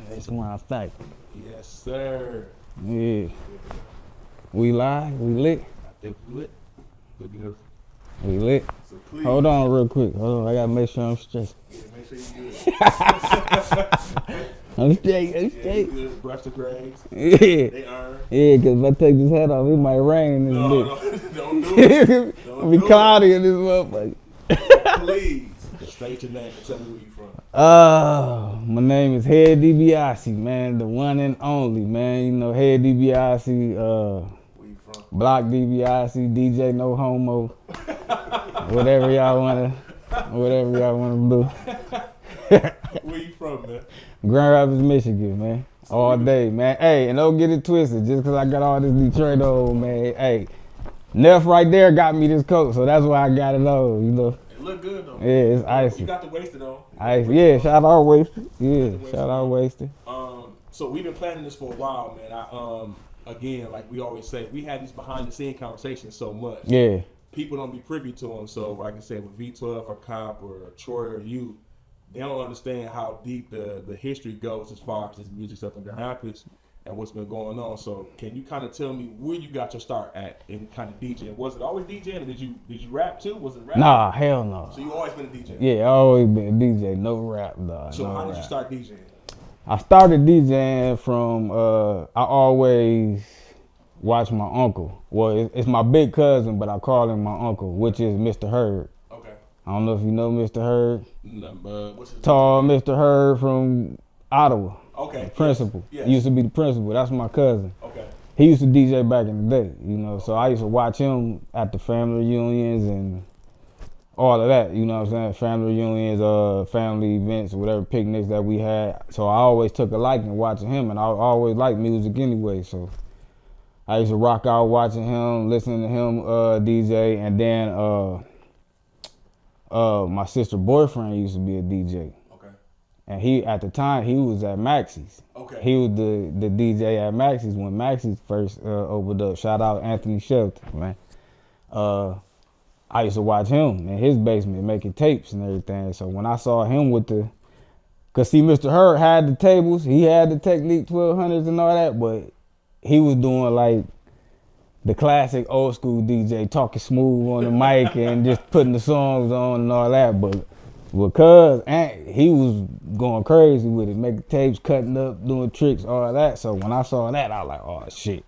That's my fact. Yes, sir. Yeah. We live? We lit? I think we lit. Good. We lit? So please. Hold on real quick. Hold on. I gotta make sure I'm straight. Yeah, make sure you good. I'm straight. I'm Yeah, straight. you good. Brush the grades. Yeah. They earn. Yeah, because if I take this hat off, it might rain in this No, bitch. don't do it. Don't Be do cloudy in this motherfucker. Please. Just state your name and tell me where you from. My name is Head Debiase, man, the one and only, man. You know, Head Debiase, Where you from? Block Debiase, DJ No Homo, whatever y'all wanna do. Where you from, man? Grand Rapids, Michigan, man. All day, man. Hey, and don't get it twisted, just cause I got all this Detroit on, man. Hey, Neff right there got me this coat, so that's why I got it on, you know. It look good though. Yeah, it's icy. You got the wasted on. Ice, yeah, shout out Wasted. Yeah, shout out Wasted. So we've been planning this for a while, man. Again, like we always say, we had these behind the scene conversations so much. Yeah. People don't be privy to them. So like I said, with V12 or Cop or Troy or you, they don't understand how deep the history goes as far as this music stuff in Grand Rapids and what's been going on. So can you kind of tell me where you got your start at in kind of DJing? Was it always DJing, or did you rap too? Was it rap? Nah, hell no. So you always been a DJ? Yeah, I always been a DJ, no rap, dog. So no how rap. did you start DJing? I started DJing from, I always watch my uncle. Well, it's my big cousin, but I call him my uncle, which is Mr. Hurd. Okay. I don't know if you know Mr. Hurd. What's his Tall name? Mr. Hurd from Ottawa. Okay. The principal. Yes. He used to be the principal. That's my cousin. Okay. He used to DJ back in the day, you know, so I used to watch him at the family reunions and all of that, you know what I'm saying? Family reunions, family events, whatever picnics that we had. So I always took a liking watching him, and I always liked music anyway, so I used to rock out watching him, listening to him DJ, and then my sister's boyfriend used to be a DJ. Okay. And he, at the time, he was at Maxie's. Okay. He was the DJ at Maxie's when Maxie's first opened up. Shout out Anthony Shelton, man. I used to watch him in his basement making tapes and everything. So when I saw him with cause see, Mr. Hurd had the tables, he had the Technique 1200s and all that, but he was doing like the classic old school DJ, talking smooth on the mic and just putting the songs on and all that. But because he was going crazy with it, making tapes, cutting up, doing tricks, all that. So when I saw that, I was like, oh shit.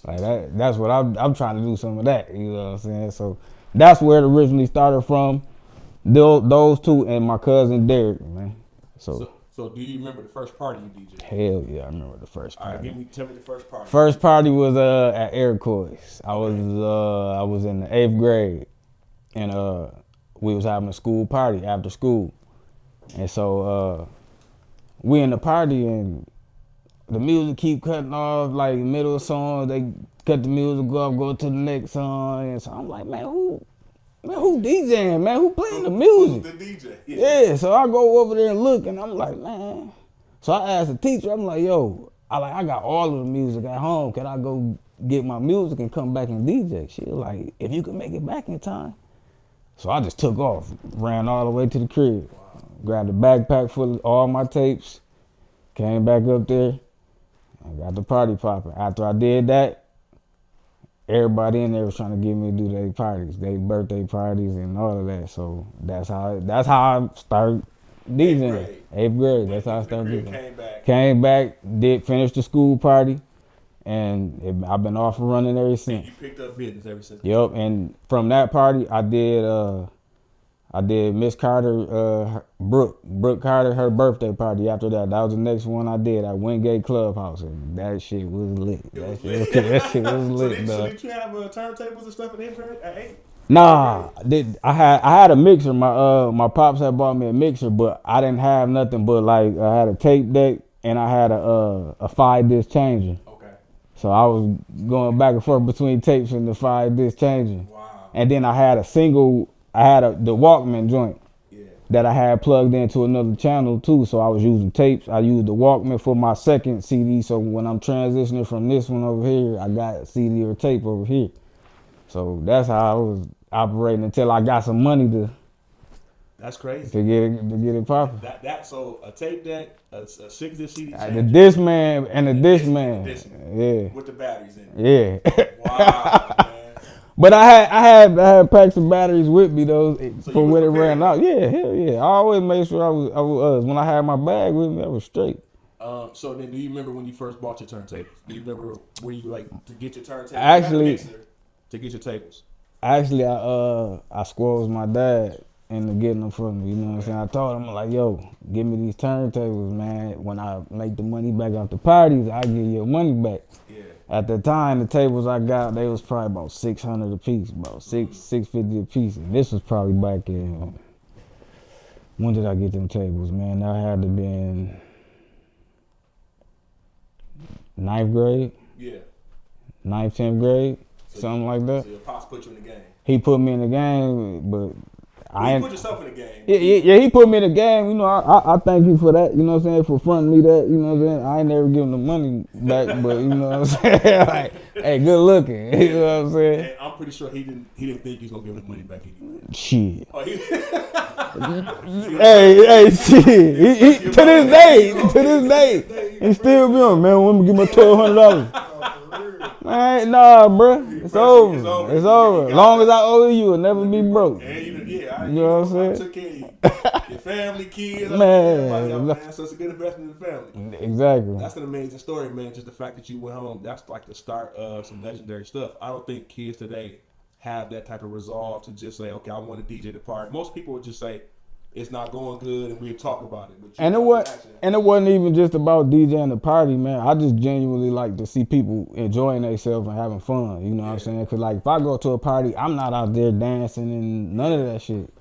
Like that's what I'm trying to do, some of that, you know what I'm saying? So that's where it originally started from. Those two and my cousin Derek, man. So do you remember the first party you DJed? hell yeah, I remember the first party. All right, tell me the first party. First party was at Aircoys. I was in the 8th grade, and we was having a school party after school, and so we in the party and the music keep cutting off, like middle of songs, they cut the music off, go to the next song, and so I'm like, man, who DJing, man? Who playing the music? Who's the DJ? Yeah, so I go over there and look, and I'm like, man. So I asked the teacher, I'm like, yo, I got all of the music at home. Can I go get my music and come back and DJ? She was like, if you can make it back in time. So I just took off, ran all the way to the crib, grabbed a backpack full of all my tapes, came back up there, and got the party popping. After I did that, everybody in there was trying to get me to do their parties, their birthday parties and all of that. So that's how I started DJing. 8th grade. That's how I started DJing. Came back, finish the school party, and I've been off and running ever since. You picked up business ever since. Yep, and from that party, I did Miss Carter, Brooke Carter, her birthday party after that. That was the next one I did at Wingate Clubhouse, and that shit was lit. That shit was lit, so did you have turntables and stuff at 8? Nah, I had a mixer. My pops had bought me a mixer, but I didn't have nothing but like I had a tape deck and I had a 5-disc changer. Okay. So I was going back and forth between tapes and the 5-disc changer. Wow. And then I had the Walkman joint that I had plugged into another channel too. So I was using tapes. I used the Walkman for my second CD. So when I'm transitioning from this one over here, I got CD or tape over here. So that's how I was operating until I got some money to That's crazy. to get it popping. So a tape deck, a 6-disc CD changer, The Discman and the Discman. Yeah. with the batteries in it. Yeah. Wow, man. But I had packs of batteries with me though So for when it ran out. Yeah, hell yeah. I always made sure I was when I had my bag with me, I was straight. So then, do you remember when you first bought your turntables? Do you remember where you like to get your turntables? Actually, to get your tables. Actually, I squoze my dad into getting them for me. You know what I'm saying? I told him like, yo, give me these turntables, man. When I make the money back off the parties, I give you your money back. Yeah. At the time, the tables I got, they was probably about $600 a piece, about $650 a piece. And this was probably back in, when did I get them tables, man? I had to be in 9th grade. Yeah. 9th, 10th grade, so something like that. So your pops put you in the game. He put me in the game, but you put yourself in the game. Yeah, he put me in the game. You know, I thank you for that. You know what I'm saying? For fronting me that. You know what I'm saying? I ain't never given the money back, but you know what I'm saying? Like, hey, good looking. You know what I'm saying? And I'm pretty sure he didn't think he was gonna give the money back anyway. Shit. Oh, hey, shit. He, to this day, he still be on, man. Let me give my $1,200. Man, nah, bro. It's over. It's over. As long as I owe you, it'll never be broke. You know what I'm saying? I took care of you. Your family, kids, man. So it's a good investment in the family. Exactly. That's an amazing story, man. Just the fact that you went home, that's like the start of some legendary stuff. I don't think kids today have that type of resolve to just say, okay, I want to DJ the party. Most people would just say, it's not going good, and we'll talk about it. And it wasn't even just about DJing the party, man. I just genuinely like to see people enjoying themselves and having fun. You know what I'm saying? Because like if I go to a party, I'm not out there dancing and none of that shit.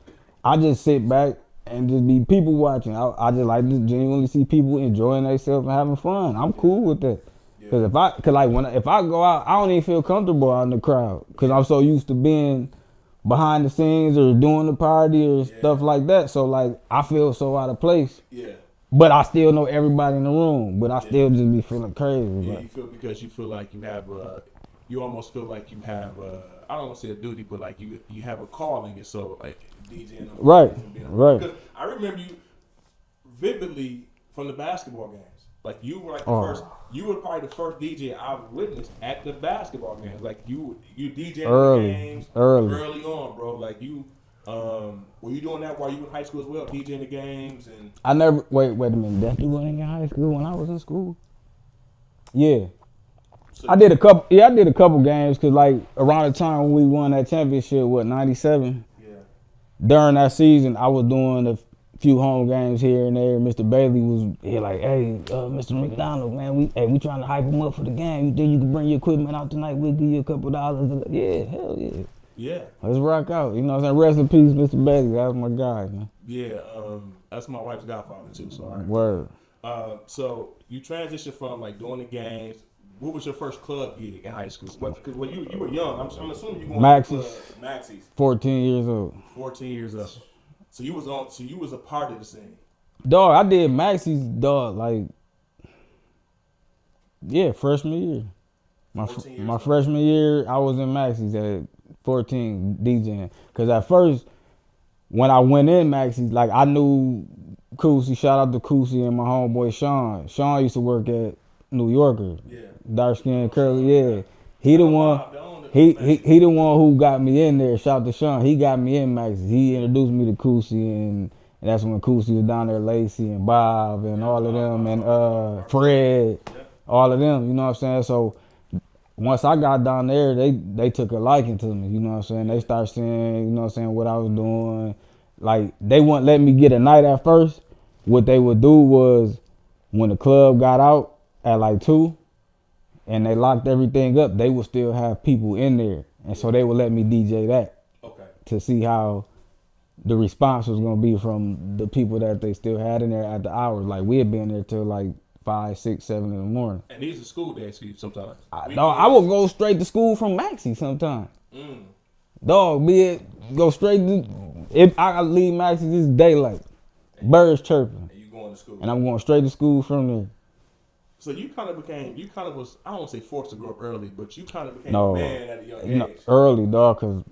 I just sit back and just be people watching. I just like to genuinely see people enjoying themselves and having fun. I'm cool with that. Because if I go out, I don't even feel comfortable out in the crowd because I'm so used to being behind the scenes or doing the party or stuff like that. So like I feel so out of place. Yeah. But I still know everybody in the room. But I still just be feeling crazy. Yeah, you feel like you have you almost feel like you have I don't want to say a duty, but like you have a calling, and so like DJing. Right. Because I remember you vividly from the basketball games. Like you were like the first. You were probably the first DJ I've witnessed at the basketball games. Like you DJing the games early on, bro. Like you, were you doing that while you were in high school as well, DJing the games? And I never wait a minute. That you went in high school when I was in school? Yeah, so I did a couple. Yeah, I did a couple games because like around the time when we won that championship, '97. Yeah. During that season, I was doing a few home games here and there. Mr. Bailey was here like, hey, Mr. McDonald, man, we trying to hype him up for the game. You think you can bring your equipment out tonight? We'll give you a couple dollars. Yeah, hell yeah. Yeah. Let's rock out. You know what I'm saying? Rest in peace, Mr. Bailey. That was my guy, man. Yeah, that's my wife's godfather too. So all right. Word. So you transitioned from like doing the games. What was your first club gig in high school? Because when you were young, I'm assuming you going Maxie's. 14 years old. 14 years old. So you was a part of the scene. Dog, I did Maxie's, dog, like, yeah, freshman year. My freshman year, I was in Maxie's at 14 DJing. Because at first, when I went in Maxie's, like, I knew Coosy, shout out to Coosy and my homeboy Sean. Sean used to work at New Yorker. Yeah. Dark skin, curly, yeah. He the one. He the one who got me in there. Shout out to Sean. He got me in Max's. He introduced me to Coosy, and that's when Coosy was down there, Lacey and Bob and all of them, and Fred, all of them. You know what I'm saying? So once I got down there, they took a liking to me. You know what I'm saying? They started seeing, you know what I'm saying, what I was doing. Like they wouldn't let me get a night at first. What they would do was when the club got out at like 2. And they locked everything up, they would still have people in there. And so they would let me DJ that to see how the response was going to be from the people that they still had in there at the hours. Like, we had been there till like 5, 6, 7 in the morning. And these are school days for you sometimes? I would go straight to school from Maxie sometimes. Dog, go straight to, if I leave Maxie, this daylight. Birds chirping. And you going to school. And I'm going straight to school from there. So you kind of was, I don't want to say forced to grow up early, but you kind of became a man at a young age. Early, dog, because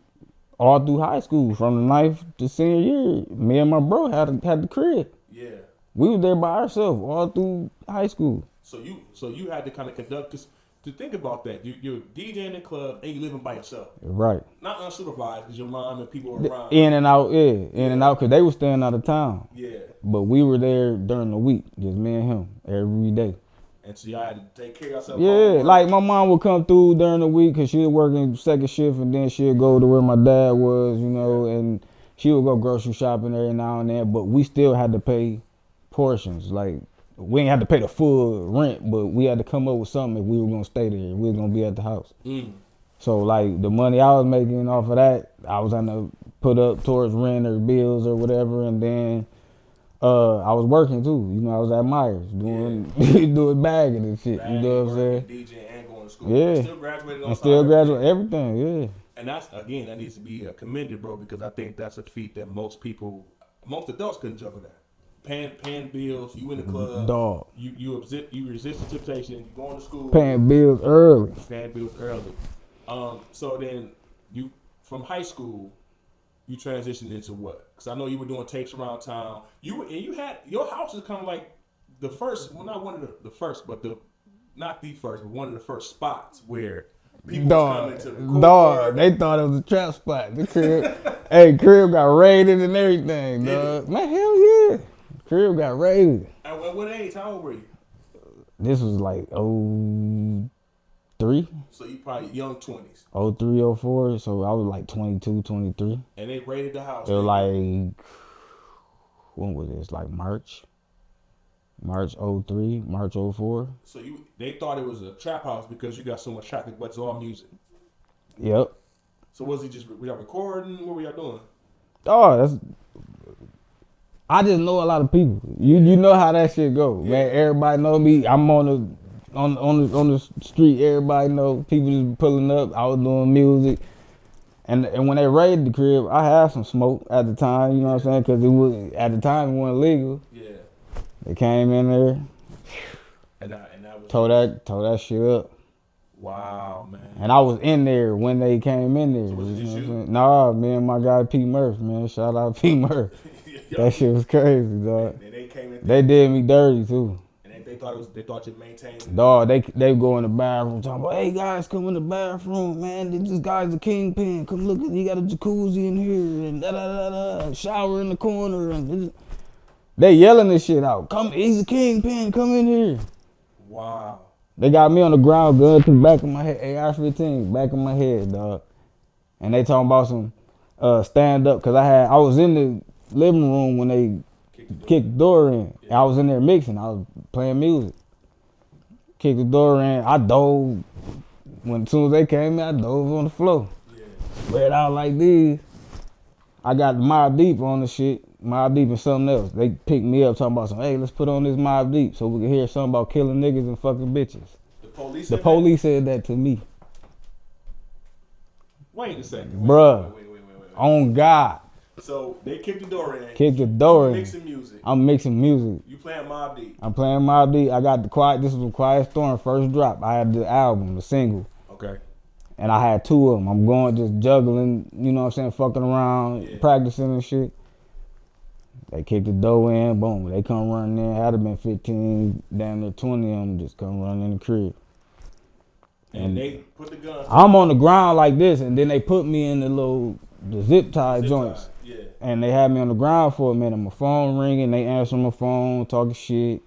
all through high school, from the ninth to senior year, me and my bro had the crib. Yeah. We was there by ourselves all through high school. So you had to kind of conduct this. To think about that, you're DJing in the club and you living by yourself. Right. Not unsupervised because your mom and people were around. In and out, and out, because they were staying out of town. Yeah. But we were there during the week, just me and him, every day. And so y'all had to take care of yourself. Yeah, like my mom would come through during the week because she was working second shift, and then she'd go to where my dad was, you know, and she would go grocery shopping every now and then. But we still had to pay portions. Like, we ain't had to pay the full rent, but we had to come up with something if we were gonna stay there. We were gonna be at the house. So like the money I was making off of that, I was gonna put up towards rent or bills or whatever, and then I was working too. You know, I was at Myers doing bagging and shit. Bagging, you know what I'm saying? DJing and going to school. Yeah. And still graduated on And still time. graduate everything. Yeah. And that's, again, that needs to be commended, bro, because I think that's a feat that most adults couldn't juggle that. Paying bills, you in the club, Dog. You resist the temptation, you going to school, Paying bills early. So then you, from high school, you transitioned into what? Because I know you were doing tapes around town. You had your house is kind of like the first, well, not one of the first, but not the first, but one of the first spots where people was coming to the dog. They thought it was a trap spot. The crib, crib got raided and everything, dog. Man, hell yeah. Crib got raided. At what age? How old were you? This was like 03. So you probably young 20s. 03, 04. So I was like 22, 23. And they raided the house. It was like, when was this? Like March 03, March 04. So they thought it was a trap house because you got so much traffic, but it's all music. Yep. So were y'all recording? What were y'all doing? Oh, I just know a lot of people. You know how that shit go, man. Everybody know me. I'm on the street. Everybody know. People just pulling up. I was doing music, and when they raided the crib, I had some smoke at the time. You know what I'm saying? Because at the time it wasn't legal. Yeah. They came in there, and that was tore that shit up. Wow, man. And I was in there when they came in there. So was it just you? Nah, me and my guy P Murph, man. Shout out P Murph. That shit was crazy, dog. And they came in. They did me dirty too. And they thought you maintained. Dog, they go in the bathroom talking about, hey guys, come in the bathroom, man. This guy's the kingpin. Come look, he got a jacuzzi in here and da da da da. Shower in the corner and they yelling this shit out. Come, he's a kingpin. Come in here. Wow. They got me on the ground, gun to the back of my head, AR-15, back of my head, dog. And they talking about some stand up, cause I was in the living room when they kicked the door in. Yeah. I was in there mixing. I was playing music. Kicked the door in. I dove. As soon as they came in, I dove on the floor. Yeah. Spread out like this. I got Mobb Deep on the shit. Mobb Deep and something else. They picked me up talking about some, hey, let's put on this Mobb Deep so we can hear something about killing niggas and fucking bitches. The police said that to me. Wait a second. Bruh. Wait. On God. So they kicked the door in. Kicked the door in. Mixing music. I'm mixing music. You playing Mobb Deep. I'm playing Mobb Deep. I got this was Quiet Storm first drop. I had the album, the single. Okay. And I had two of them. I'm going just juggling, you know what I'm saying, fucking around, practicing and shit. They kicked the door in, boom. They come running in. Had it been 15, damn near 20 of them just come running in the crib. And they put the gun. I'm on the ground like this, and then they put me in the zip tie joints. Yeah. And they had me on the ground for a minute. My phone ringing, they answer my phone, talking shit,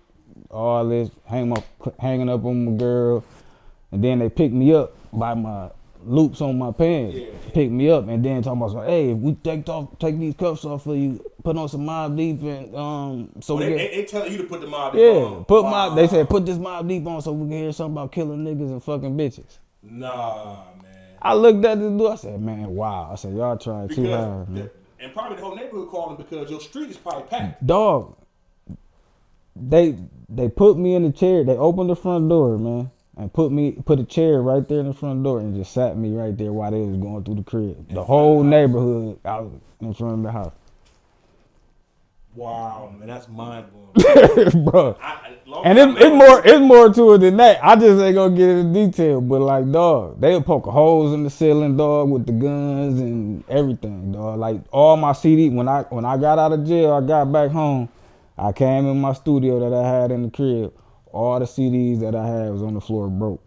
all this, hanging up on my girl. And then they picked me up by my loops on my pants. Picked me up and then talking about, hey, if we take these cuffs off for you, put on some Mobb Deep and so they telling you to put the Mobb Deep on. They said put this Mobb Deep on so we can hear something about killing niggas and fucking bitches. Nah, man. I looked at this dude, I said, man, wow. I said, y'all trying too hard, man. And probably the whole neighborhood calling because your street is probably packed. Dog, they put me in the chair. They opened the front door, man, and put a chair right there in the front door and just sat me right there while they was going through the crib. The whole neighborhood out in front of the house. Wow, man, that's mind blowing. Bro. And it's more to it than that. I just ain't gonna get into detail, but like, dog, they would poke holes in the ceiling, dog, with the guns and everything, dog. Like all my CD, when I got out of jail, I got back home, I came in my studio that I had in the crib. All the CDs that I had was on the floor broke.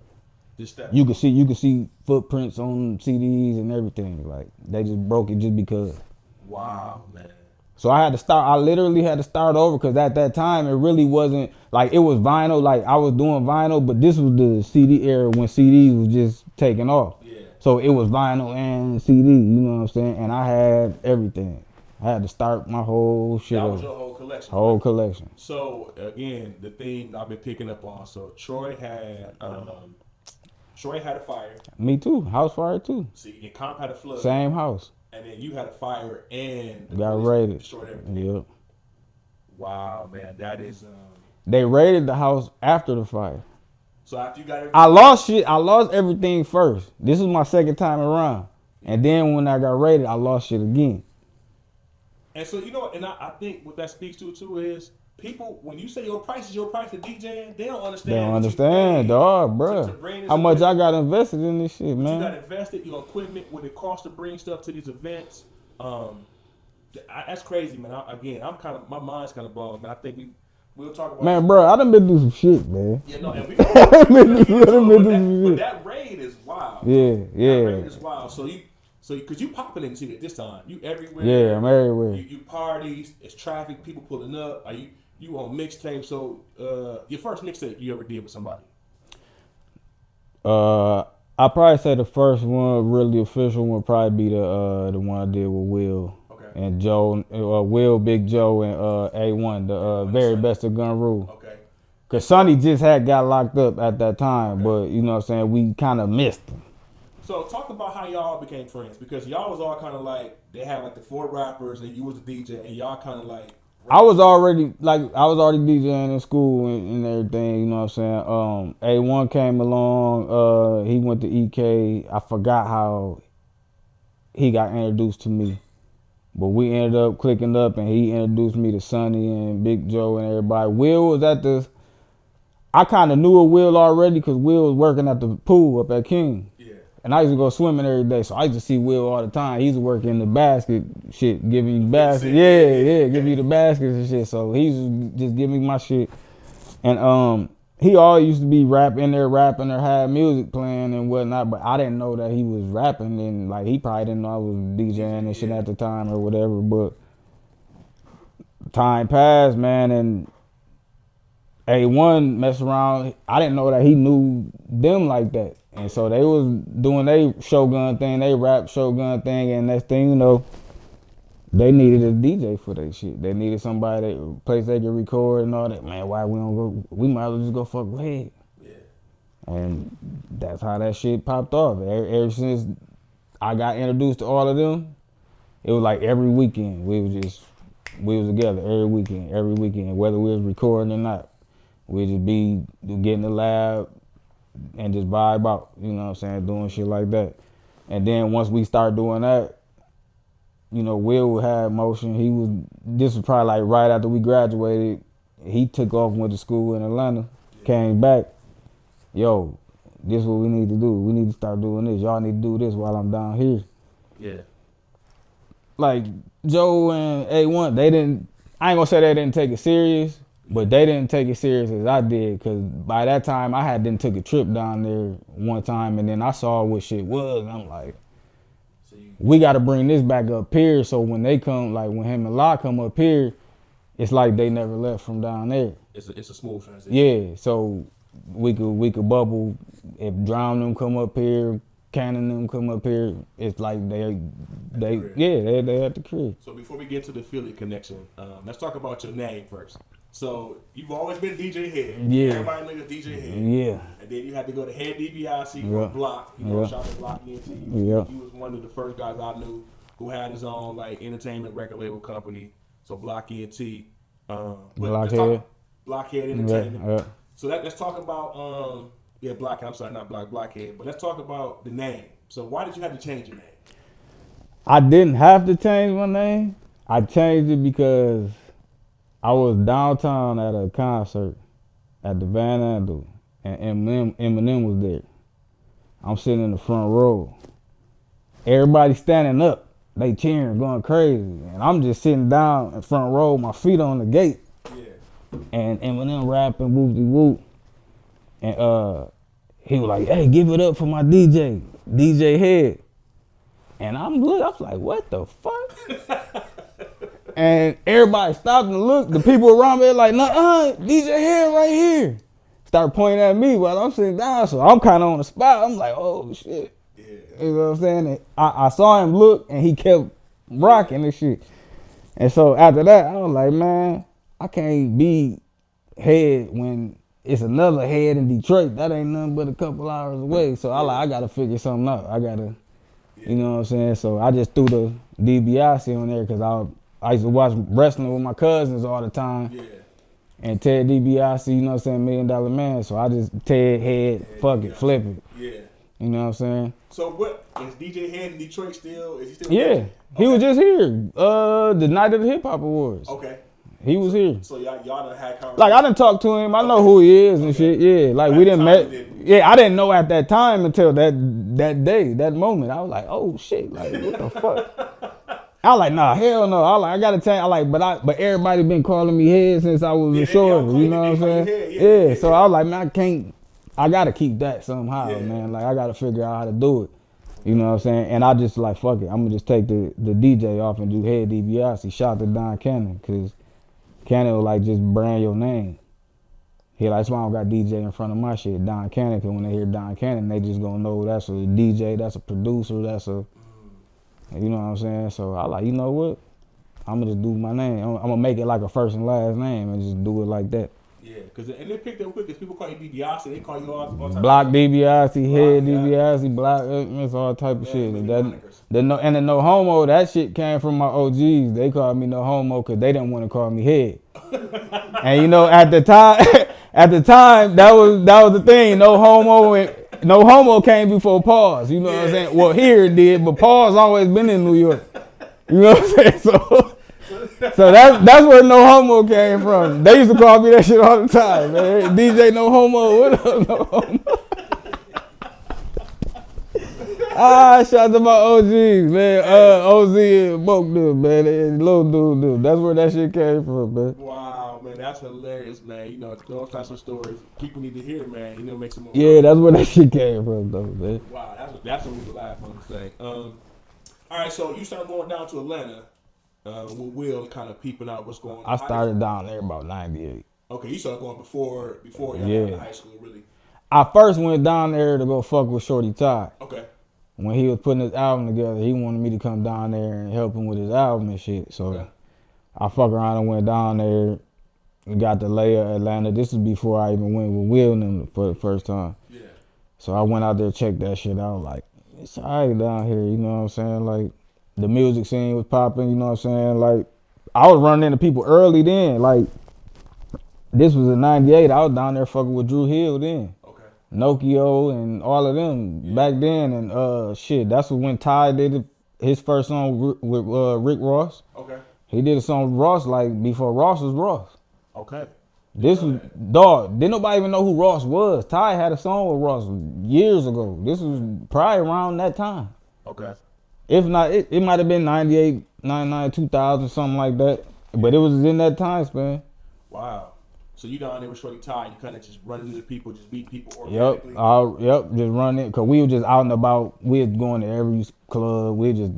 You could see footprints on CDs and everything. Like they just broke it just because. Wow, man. So I literally had to start over because at that time it really wasn't like it was vinyl. Like I was doing vinyl, but this was the CD era when CDs was just taking off. Yeah. So it was vinyl and CD, you know what I'm saying? And I had everything. I had to start my whole shit. That was your whole collection. Whole collection. So again, the thing I've been picking up on. So Troy had a fire. Me too. House fire too. See, and Comp had a flood. Same house. And then you had a fire and got raided. Destroyed everything. Yep. Wow, man, that is. They raided the house after the fire. So after you got everything, I lost shit. I lost everything first. This was my second time around, and then when I got raided, I lost shit again. And so you know, and I think what that speaks to too is people when you say your price is your price to DJing, they don't understand. They don't understand, dog, bro. How much I got invested in this shit, man. You got invested your equipment, what it costs to bring stuff to these events. That's crazy, man. My mind's kind of blown, man. I think we'll talk about. Man, bro, I done been through some shit, man. Yeah, no, and we. But that raid is wild. Yeah. That raid is wild. So because you popping in shit at this time, you everywhere. Yeah, I'm everywhere. You parties, it's traffic, people pulling up. Are you on mixtape? So your first mixtape you ever did with somebody? I probably say the first one, really official one, probably be the one I did with Will. Okay. And Joe, Will, Big Joe, and A1, the very best of Gun Rule. Okay. Cause Sonny just got locked up at that time, but you know what I'm saying, we kind of missed him. So talk about how y'all became friends, because y'all was all kind of like, they had like the 4 rappers and you was the DJ and y'all kind of like. I was already DJing in school and everything, you know what I'm saying. A1 came along, he went to EK. I forgot how he got introduced to me, but we ended up clicking up and he introduced me to Sonny and Big Joe and everybody. Will was I kind of knew of Will already because Will was working at the pool up at King. And I used to go swimming every day, so I used to see Will all the time. He used to work in the basket shit, giving you baskets. Yeah, giving you the baskets and shit. So he used to just give me my shit. And he always used to be rapping or had music playing and whatnot, but I didn't know that he was rapping, and like he probably didn't know I was DJing and shit at the time or whatever. But time passed, man, and A1 messed around. I didn't know that he knew them like that. And so they was doing their Shogun thing, they rap Shogun thing, and next thing you know, they needed a DJ for their shit. They needed somebody, place they could record and all that. Man, why we don't go? We might as well just go fuck with Head. Yeah. And that's how that shit popped off. Ever since I got introduced to all of them, it was like every weekend we was together every weekend, whether we was recording or not. We'd just be getting the lab and just vibe out, you know what I'm saying, doing shit like that. And then once we start doing that, you know, Will had motion. This was probably like right after we graduated. He took off and went to school in Atlanta, came back. Yo, this is what we need to do. We need to start doing this. Y'all need to do this while I'm down here. Yeah. Like Joe and A1, I ain't gonna say they didn't take it serious, but they didn't take it serious as I did, because by that time I had took a trip down there one time, and then I saw what shit was, and I'm like, we got to bring this back up here, so when they come, like when him and La come up here, it's like they never left from down there. It's a smooth transition. Yeah, so we could bubble. If Drown them come up here, Cannon them come up here, it's like they at the crib. So before we get to the Philly connection, let's talk about your name first. So you've always been DJ Head. Yeah. Everybody knows DJ Head. Yeah. And then you had to go to Head Debiase or Block. Shout out to Block ENT. Yeah. He was one of the first guys I knew who had his own like entertainment record label company. So Block ENT. Blockhead. Blockhead Entertainment. Yeah. So let's talk about Blockhead. I'm sorry, not Blockhead, but let's talk about the name. So why did you have to change your name? I didn't have to change my name. I changed it because I was downtown at a concert at the Van Andel, and Eminem was there. I'm sitting in the front row. Everybody standing up, they cheering, going crazy, and I'm just sitting down in front row, my feet on the gate. Yeah. And Eminem rapping whoop-de-whoop, and he was like, "Hey, give it up for my DJ Head." And I was like, "What the fuck?" And everybody stopped and looked. The people around me like, "Nuh-uh, DJ Head right here." Start pointing at me while I'm sitting down, so I'm kind of on the spot. I'm like, "Oh shit." Yeah. You know what I'm saying? And I saw him look, and he kept rocking and shit. And so after that, I was like, man, I can't be Head when it's another Head in Detroit. That ain't nothing but a couple hours away. So I gotta figure something out. I gotta, you know what I'm saying? So I just threw the Debiase on there because I used to watch wrestling with my cousins all the time. Yeah. And Ted DiBiase, you know what I'm saying, $1 Million Man. So I just Ted Head, fuck it, flip it. Yeah. You know what I'm saying? So what is DJ Head in Detroit still? Is he still? Yeah, there? he was just here. The night of the Hip Hop Awards. Okay. He was here. So y'all done had conversations. Like I didn't talk to him. I know who he is and shit. Yeah, like we didn't met. Yeah, I didn't know at that time until that day, that moment. I was like, oh shit, like what the fuck? I was like, nah, hell no. I gotta tell you, but everybody been calling me Head since I was a short. You know what I'm saying? Yeah. So I was like, man, I gotta keep that somehow, man. Like I gotta figure out how to do it. You know what I'm saying? And I just like, fuck it. I'm gonna just take the DJ off and do Head DiBiase. Shout out to Don Cannon, cause Cannon will like just brand your name. He like, that's why I don't got DJ in front of my shit, Don Cannon, cause when they hear Don Cannon, they just gonna know that's a DJ, that's a producer, that's a, you know what I'm saying? So I like, you know what? I'm gonna just do my name. I'm gonna make it like a first and last name and just do it like that. Yeah, and they picked up quick because people call you DiBiase, they call you all types Block of DiBiase, Head DiBiase, Block, it's all type of shit. The no homo, that shit came from my OGs. They called me no homo because they didn't want to call me Head. And you know, at the time, that was the thing. No homo came before pause. You know what I'm saying? Well, here it did, but pause always been in New York. You know what I'm saying? So that's where no homo came from. They used to call me that shit all the time, man. DJ no homo, what up, no homo? Shout out to my OGs, man. OZ and Boke dude, man. And little dude. That's where that shit came from, man. Wow, man, that's hilarious, man. You know, those types of stories people need to hear, man. You know, make some more. Yeah, that's where that shit came from, though, man. Wow, that's what we could laugh on the thing. All right, so you started going down to Atlanta. With Will kind of peeping out what's going on. I started down there about 98. Okay, you started going before y'all got to high school, really. I first went down there to go fuck with Shorty Ty. Okay. When he was putting his album together, he wanted me to come down there and help him with his album and shit. So I fuck around and went down there and got to Leia, Atlanta. This is before I even went with Will and them for the first time. Yeah. So I went out there, checked that shit out. Like, it's all right down here, you know what I'm saying? Like, the music scene was popping, you know what I'm saying? Like, I was running into people early then. Like, this was in 98. I was down there fucking with Drew Hill then. Okay. Nokio and all of them back then. And shit, that's when Ty did his first song with Rick Ross. Okay. He did a song with Ross like before Ross was Ross. Okay. This was, dog, didn't nobody even know who Ross was. Ty had a song with Ross years ago. This was probably around that time. Okay. If not, it might have been 98, 99, 2000, something like that. But it was in that time span. Wow. So you down there with Shorty Ty, you kind of just running into people, just meet people organically? Yep, just running. Because we were just out and about. We were going to every club. We were just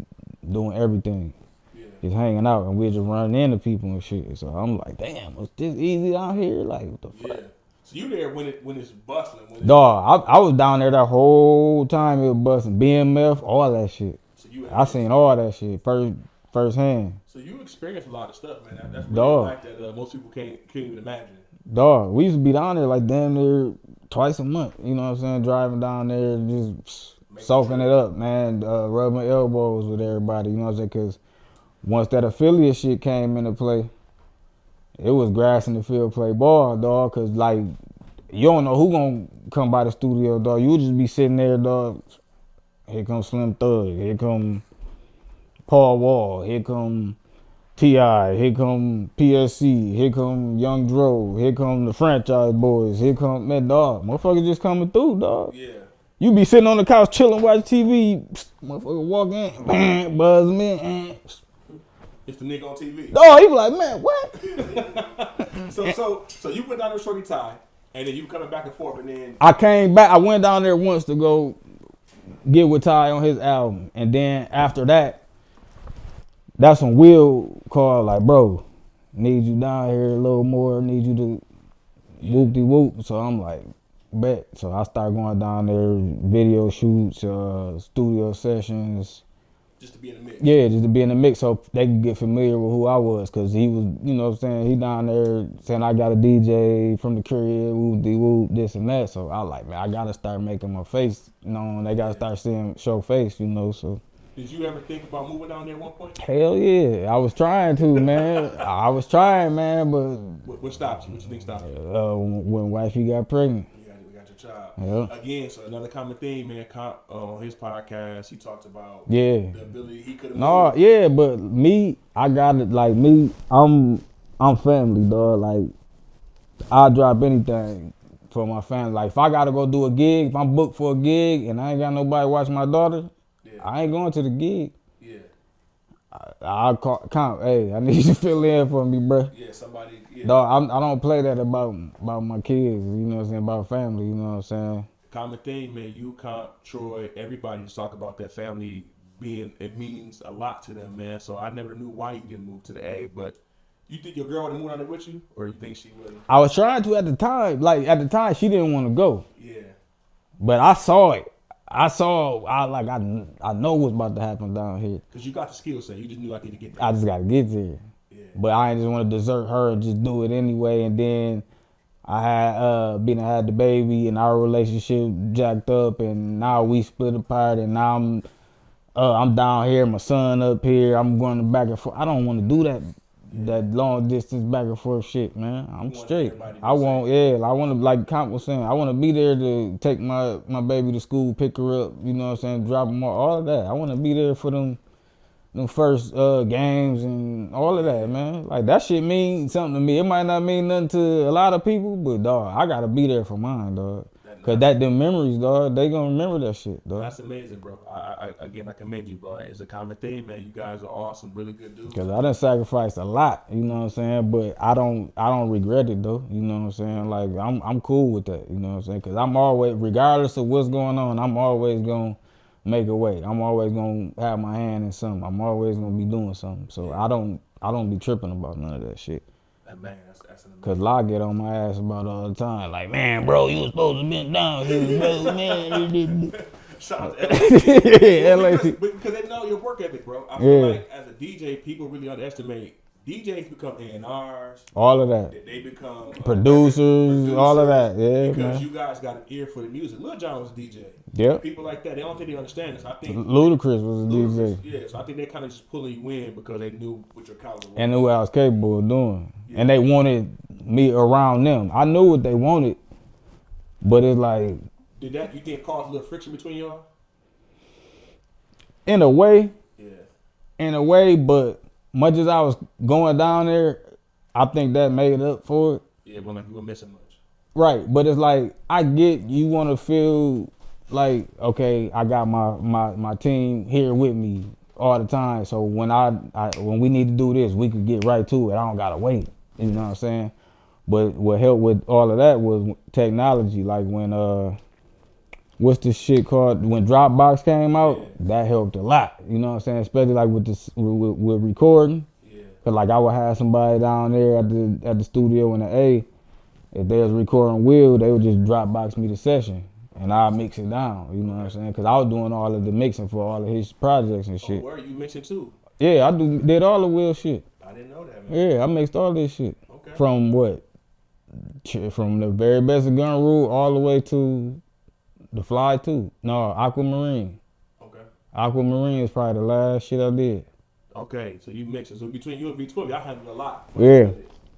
doing everything. Yeah. Just hanging out. And we were just running into people and shit. So I'm like, damn, was this easy out here? Like, what the fuck? Yeah. So you there when it's bustling? Dog, I was down there that whole time it was busting. BMF, all that shit. I seen all that shit first hand. So you experienced a lot of stuff, man. That's really like that most people can't even imagine. Dog, we used to be down there like damn near twice a month. You know what I'm saying? Driving down there, just soaking it up, man. Rubbing elbows with everybody. You know what I'm saying? Because once that affiliate shit came into play, it was grass in the field, play ball, dog. Because like you don't know who gonna come by the studio, dog. You would just be sitting there, dog. Here come Slim Thug. Here come Paul Wall. Here come T.I., here come PSC, here come Young Dro, here come the Franchise Boys, here come, man, dog. Motherfuckers just coming through, dog. Yeah. You be sitting on the couch chilling, watching TV, motherfucker walk in, bam, buzz me in. It's the nigga on TV. Oh, he be like, man, what? So you went down there with Shorty Ty, and then you coming back and forth, and then I came back. I went down there once to go get with Ty on his album, and then after that, that's when Will called like, bro, need you down here a little more. Need you to whoop de whoop. So I'm like, bet. So I started going down there, video shoots, studio sessions. just to be in the mix. Yeah, just to be in the mix so they can get familiar with who I was. Because he was, you know what I'm saying, he down there saying I got a DJ from the crib, whoop de whoop, this and that. So I like, man, I got to start making my face known. They got to start seeing, show face, you know, so. Did you ever think about moving down there at one point? Hell yeah. I was trying to, man. I was trying, man, but. What stopped you? What you think stopped you? When wifey got pregnant. We got your child. Yeah. Again, so another common theme, man. On his podcast, he talked about Yeah. the ability he could have. No, yeah, but me, I got it. Like me, I'm family, dog. Like I'll drop anything for my family. Like if I gotta go do a gig, if I'm booked for a gig and I ain't got nobody watch my daughter, I ain't going to the gig. Yeah. I'll call, hey, I need you to fill in for me, bro. Yeah, somebody. Yeah. Dog, I don't play that about my kids. You know what I'm saying? About family. You know what I'm saying? Common thing, man. You, Comp, Troy, everybody just talk about that family being. It means a lot to them, man. So I never knew why you didn't move to the A, but. You think your girl would have moved out there with you, or you think she would? I was trying to at the time. Like at the time, she didn't want to go. Yeah. But I saw it. I know what's about to happen down here. Cause you got the skill set. You just knew I need to get there. I just gotta get there. Yeah. But I ain't just want to desert her and just do it anyway. And then I had the baby, and our relationship jacked up, and now we split apart, and now I'm down here, my son up here. I'm going back and forth. I don't want to do that. That long distance back and forth shit, man. I'm straight. I want to, like Comp was saying, I want to be there to take my baby to school, pick her up, you know what I'm saying, drop them off, all of that. I want to be there for them first games and all of that, man. Like that shit means something to me. It might not mean nothing to a lot of people, but dog, I gotta be there for mine, dog. Cause them memories, dog, they gonna remember that shit, dog. That's amazing, bro. I commend you, bro. It's a common thing, man. You guys are awesome, really good dudes. Cause I done sacrificed a lot, you know what I'm saying. But I don't regret it though, you know what I'm saying. Like I'm cool with that, you know what I'm saying. Cause I'm always, regardless of what's going on, I'm always gonna make a way. I'm always gonna have my hand in something. I'm always gonna be doing something. So I don't be tripping about none of that shit. Man, that's an Cause La get on my ass about all the time. Like, man, bro, you was supposed to be down here, bro, man. Shout out to LAC. Because they know your work ethic, bro. I feel like as a DJ, people really underestimate. DJs become A&Rs. All of that. They become producers, all of that. Yeah, because man. you guys got an ear for the music. Lil Jon was a DJ. Yep. People like that, they don't think they understand this. I think Ludacris was a DJ. Yeah, so I think they kind of just pulling you in because they knew what your caliber was. And knew what I was capable of doing. Yeah. And they wanted me around them. I knew what they wanted, but it's like. Did that, you think, cause a little friction between y'all? In a way. Yeah. In a way, but much as I was going down there, I think that made up for it. Yeah, but like you were missing much. Right, but it's like, I get you want to feel like, okay, I got my team here with me all the time. So when when we need to do this, we could get right to it. I don't gotta wait. You know what I'm saying? But what helped with all of that was technology. Like when what's this shit called? When Dropbox came out, that helped a lot. You know what I'm saying? Especially like with recording. Yeah. Cause like I would have somebody down there at the studio in the A. If they was recording Will, they would just Dropbox me the session. And I'll mix it down, you know what I'm saying? Because I was doing all of the mixing for all of his projects and shit. Oh, where you mixing too? Yeah, I did all the Will shit. I didn't know that, man. Yeah, I mixed all this shit. Okay. From what? From the very best of Gun Rule all the way to the Fly 2. No, Aquamarine. Okay. Aquamarine is probably the last shit I did. Okay, so you mixing. So between you and V12, y'all handled a lot. Yeah.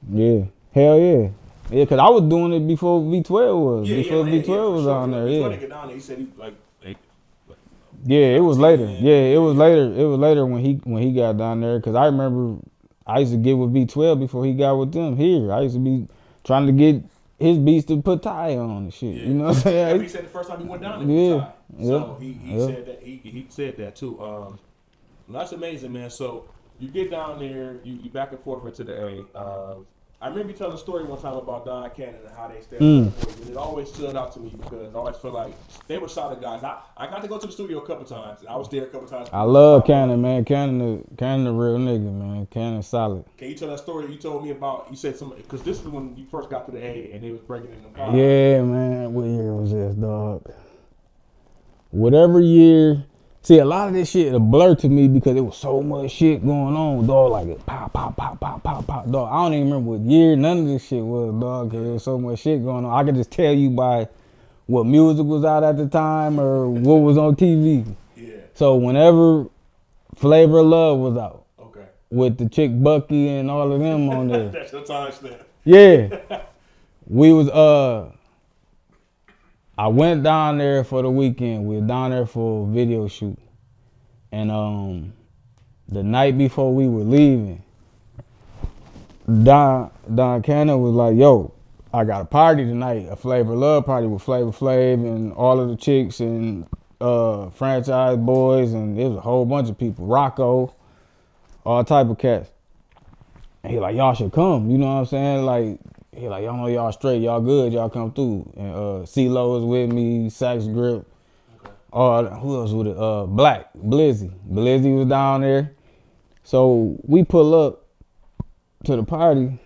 Yeah. Hell yeah. Yeah, cause I was doing it before V12 was. Before V12 was on there. Yeah. Get down there, he said he like. Yeah, it was later. Yeah, it was later. It was later when he got down there. Cause I remember I used to get with V12 before he got with them here. I used to be trying to get his beats to put Ty on and shit. Yeah. You know what I'm saying? He said the first time he went down there Yeah. with Ty. So Yeah. he said that he said that too. That's amazing, man. So you get down there, you back and forth into the A. I remember you telling a story one time about Don Cannon and how they stayed and it always stood out to me because I always feel like they were solid guys. I got to go to the studio a couple times. I was there a couple times. I love Cannon, man. Cannon the real nigga, man. Cannon solid. Can you tell that story you told me about? You said something because this is when you first got to the A and they was breaking in the car. Yeah, man. What year was this, dog? Whatever year. See, a lot of this shit a blur to me because there was so much shit going on, dog. Like it pop, pop, pop, pop, pop, pop, dog. I don't even remember what year none of this shit was, dog, because there was so much shit going on. I could just tell you by what music was out at the time or what was on TV. Yeah. So whenever Flavor of Love was out, Okay. with the chick Bucky and all of them on there. That's your time stamp. Yeah. We was I went down there for the weekend. We were down there for a video shoot. And the night before we were leaving, Don Cannon was like, yo, I got a party tonight, a Flavor Love party with Flavor Flav and all of the chicks and Franchise Boys, and there was a whole bunch of people, Rocco, all type of cats. And he like, y'all should come, you know what I'm saying? Like, he like, y'all know y'all straight, y'all good, y'all come through. And CeeLo was with me, Sax Grip. Okay. Who else with it? Black, Blizzy. Blizzy was down there. So we pull up to the party.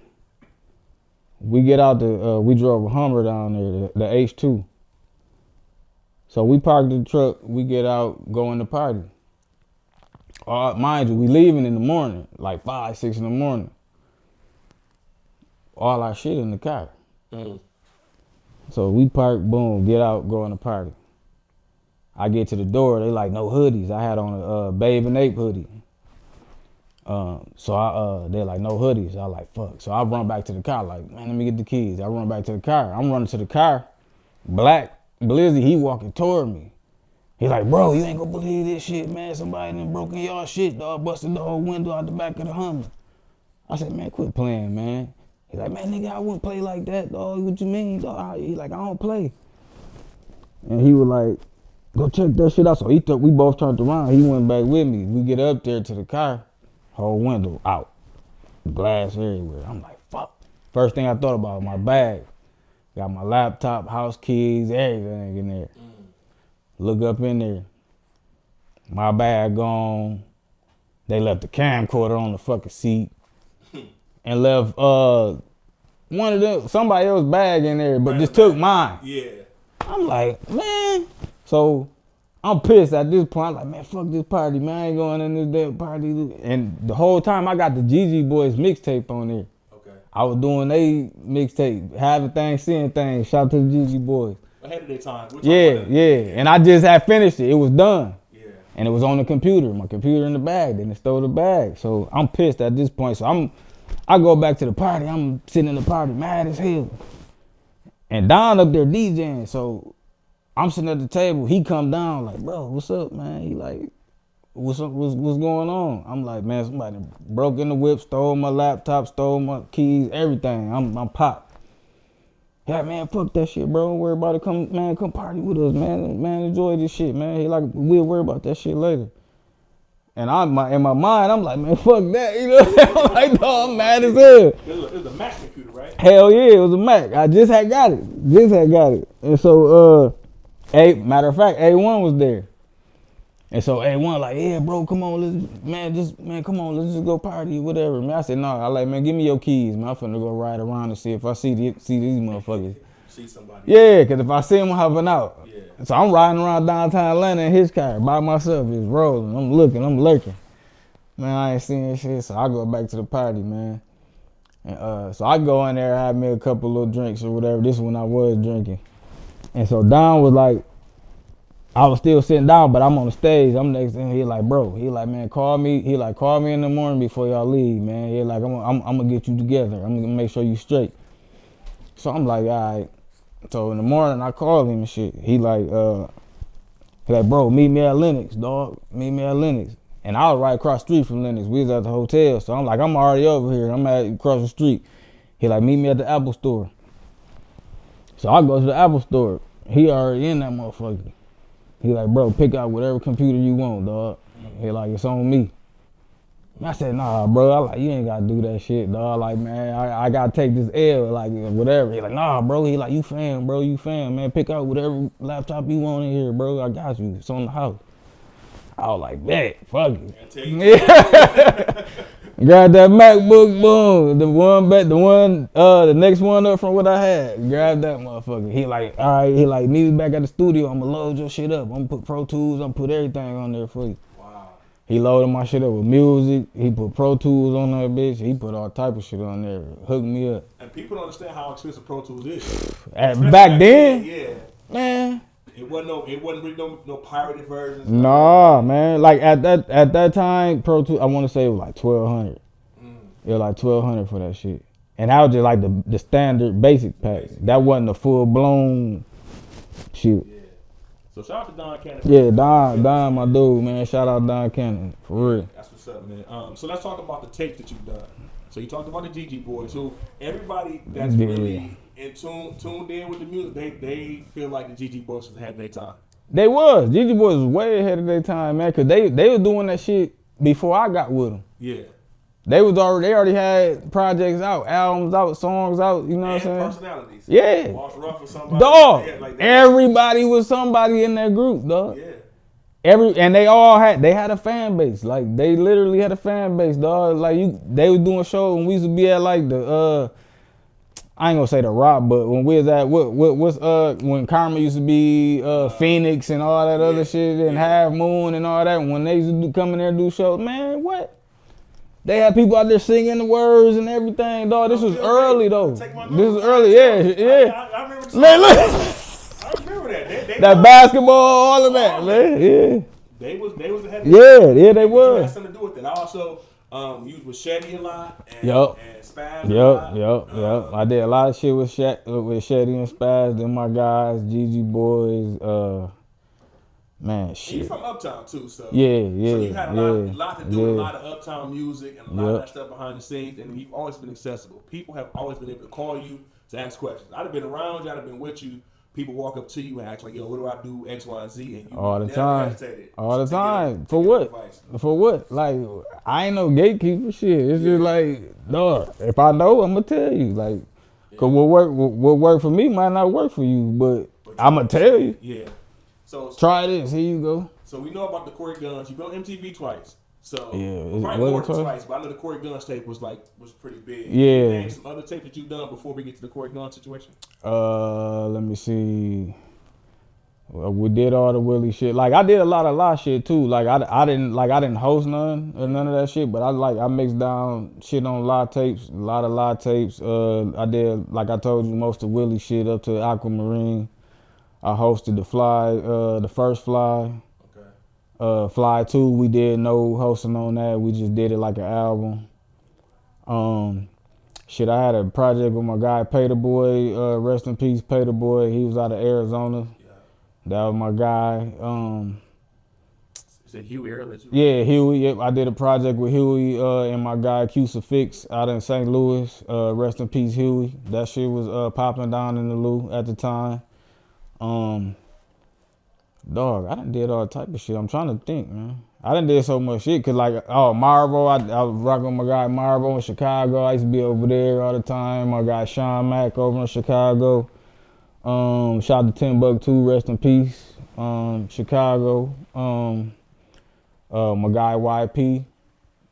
We get out we drove a Hummer down there, the H2. So we parked the truck, we get out, go in the party. Mind you, we leaving in the morning, like 5, 6 in the morning. All our shit in the car. So we park, boom, get out, go in the party. I get to the door, they like, no hoodies. I had on a Babe and Ape hoodie. So they're like, no hoodies. I like, fuck. So I run back to the car, like, man, let me get the keys. I run back to the car. I'm running to the car. Black Blizzy, he walking toward me. He like, bro, you ain't gonna believe this shit, man. Somebody done broken y'all shit, dog. Busted the whole window out the back of the Hummer. I said, man, quit playing, man. He like, man, nigga, I wouldn't play like that, dog. What you mean, dog? He like, I don't play. And he was like, go check that shit out. So he thought we both turned around. He went back with me. We get up there to the car, whole window out, glass everywhere. I'm like, fuck. First thing I thought about was my bag. Got my laptop, house keys, everything in there. Look up in there. My bag gone. They left the camcorder on the fucking seat. And left somebody else's bag in there, but just took mine. Yeah. I'm like, man. So I'm pissed at this point. I'm like, man, fuck this party, man. I ain't going in this damn party. And the whole time I got the GG Boys mixtape on there. Okay. I was doing a mixtape, having things, seeing things. Shout out to the GG Boys. Ahead of their time. Yeah. And I just had finished it. It was done. Yeah. And it was on the computer. My computer in the bag. Then it stole the bag. So I'm pissed at this point. So I go back to the party. I'm sitting in the party, mad as hell. And Don up there DJing. So I'm sitting at the table. He come down like, bro, what's up, man? He like, what's up? What's going on? I'm like, man, somebody broke in the whip, stole my laptop, stole my keys, everything. I'm popped. Yeah, man, fuck that shit, bro. Don't worry about it. Come party with us, man. Man, enjoy this shit, man. He like, we'll worry about that shit later. And in my mind, I'm like, man, fuck that. You know what I'm saying? I'm like, no, I'm mad as hell. It was a Mac computer, right? Hell yeah, it was a Mac. I just had got it. And so, matter of fact, A1 was there. And so A1 like, yeah, bro, come on, come on, let's just go party, whatever. Man, I said, no, I like, man, give me your keys, man. I'm finna go ride around and see if I see these motherfuckers. See somebody. Yeah, because if I see him hopping out. Yeah. So I'm riding around downtown Atlanta in his car by myself, just rolling. I'm looking, I'm lurking. Man, I ain't seeing shit, so I go back to the party, man. And so I go in there, have me a couple little drinks or whatever. This is when I was drinking. And so Don was like, I was still sitting down, but I'm on the stage. I'm next to him. He like, bro. He like, man, call me. He like, call me in the morning before y'all leave, man. He like, I'm gonna get you together. I'm gonna make sure you straight. So I'm like, all right. So in the morning, I called him and shit. He like, bro, meet me at Lennox, dog. Meet me at Lennox. And I was right across the street from Lennox. We was at the hotel. So I'm like, I'm already over here. I'm at across the street. He like, meet me at the Apple store. So I go to the Apple store. He already in that motherfucker. He like, bro, pick out whatever computer you want, dog. He like, it's on me. I said, nah, bro. I like, you ain't gotta do that shit, dog. Like, man, I gotta take this L, like, whatever. He like, nah, bro. He like, you fan, bro. You fan, man. Pick out whatever laptop you want in here, bro. I got you. It's on the house. I was like, bet, fuck it. Grab that MacBook, boom. The next one up from what I had. Grab that motherfucker. He like, all right. He like, meet me back at the studio. I'ma load your shit up. I'm gonna put Pro Tools. I'm gonna put everything on there for you. He loaded my shit up with music. He put Pro Tools on that bitch. He put all type of shit on there. Hooked me up. And people don't understand how expensive Pro Tools is. Back then, yeah, man. It wasn't really no pirated versions. Nah, man. Like at that time, Pro Tools, I want to say it was like $1,200. It was like $1,200 for that shit. And that was just like the standard basic pack. That wasn't the full blown shit. Yeah. So shout out to Don Cannon. Yeah, Don, my dude, man. Shout out Don Cannon, for real. That's what's up, man. So let's talk about the tape that you've done. So you talked about the GG Boys. So everybody that's really tuned in with the music, they feel like the GG Boys was had their time. They was. GG Boys was way ahead of their time, man. Cause they were doing that shit before I got with them. Yeah. They already had projects out, albums out, songs out, you know what I'm saying? Personalities. Yeah. Boss Ruff or somebody. Dog. Yeah, like everybody was somebody in that group, dog. Yeah. And they had a fan base. Like they literally had a fan base, dog. Like they was doing shows when we used to be at like the I ain't gonna say the Rock, but when we was at when Karma used to be Phoenix and all that other shit and Half Moon and all that, when they used to come in there and do shows, man, what? They had people out there singing the words and everything, dog. This was early though. This was early, yeah. I remember. Man, look. I remember that. That basketball, all of that, man. Yeah. They was ahead of Yeah, they was. Had something to do with it. I also used with Shetty a lot and Spaz. Yep. I did a lot of shit with Shetty and Spaz. Then my guys, GG Boys, man, shit. You from Uptown too, so yeah. So you had a lot to do with a lot of Uptown music and a lot of that stuff behind the scenes, and you've always been accessible. People have always been able to call you to ask questions. I'd have been around you, I'd have been with you. People walk up to you and ask like, "Yo, what do I do? X, Y, and Z?" And you all the time. All the time. For what? For what? Like, I ain't no gatekeeper shit. It's just like, dog. If I know, I'm gonna tell you. Like, cause what work for me might not work for you, but I'm gonna tell you. Yeah. So try this. Here you go. So we know about the Corey Guns. You built MTV twice. So yeah, more than twice, but I know the Corey Guns tape was pretty big. Yeah. Name some other tape that you've done before we get to the Corey Guns situation. Let me see. Well, we did all the Willie shit. Like I did a lot of live shit too. Like I didn't host none of that shit, but I mixed down shit on live tapes, a lot of live tapes. I did, like I told you, most of Willie shit up to Aquamarine. I hosted the first Fly. Fly 2, we did no hosting on that. We just did it like an album. Shit, I had a project with my guy, Pay the Boy. Rest in peace, Pay the Boy. He was out of Arizona. Yeah. That was my guy. Is it Huey earlier? Yeah, Huey. Yep. I did a project with Huey and my guy, Crucifix, out in St. Louis. Rest in peace, Huey. That shit was popping down in the Lou at the time. Dog, I done did all type of shit. I'm trying to think, man. I done did so much shit, cause like, Marvo, I was rocking with my guy Marvo in Chicago. I used to be over there all the time. My guy Sean Mack over in Chicago. Shout out to Timbuktu, rest in peace. Chicago. My guy YP.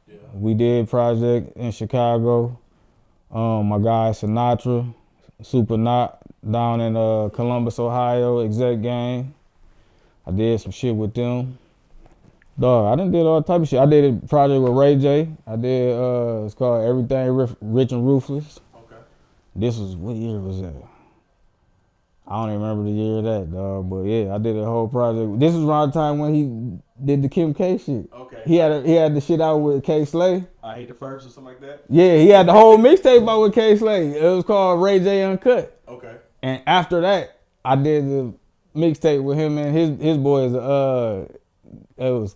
Yeah. We did project in Chicago. My guy Sinatra, Super Knot, down in Columbus, Ohio, Exec Gang. I did some shit with them. Dog, I done did all type of shit. I did a project with Ray J. I did, it's called Everything Rich and Ruthless. Okay. This was, what year was that? I don't even remember the year of that, dog. But yeah, I did a whole project. This was around the time when he did the Kim K shit. Okay. He had the shit out with K Slay. I Hate the First or something like that? Yeah, he had the whole mixtape out with K Slay. It was called Ray J Uncut. Okay. And after that, I did the mixtape with him and his boys. It was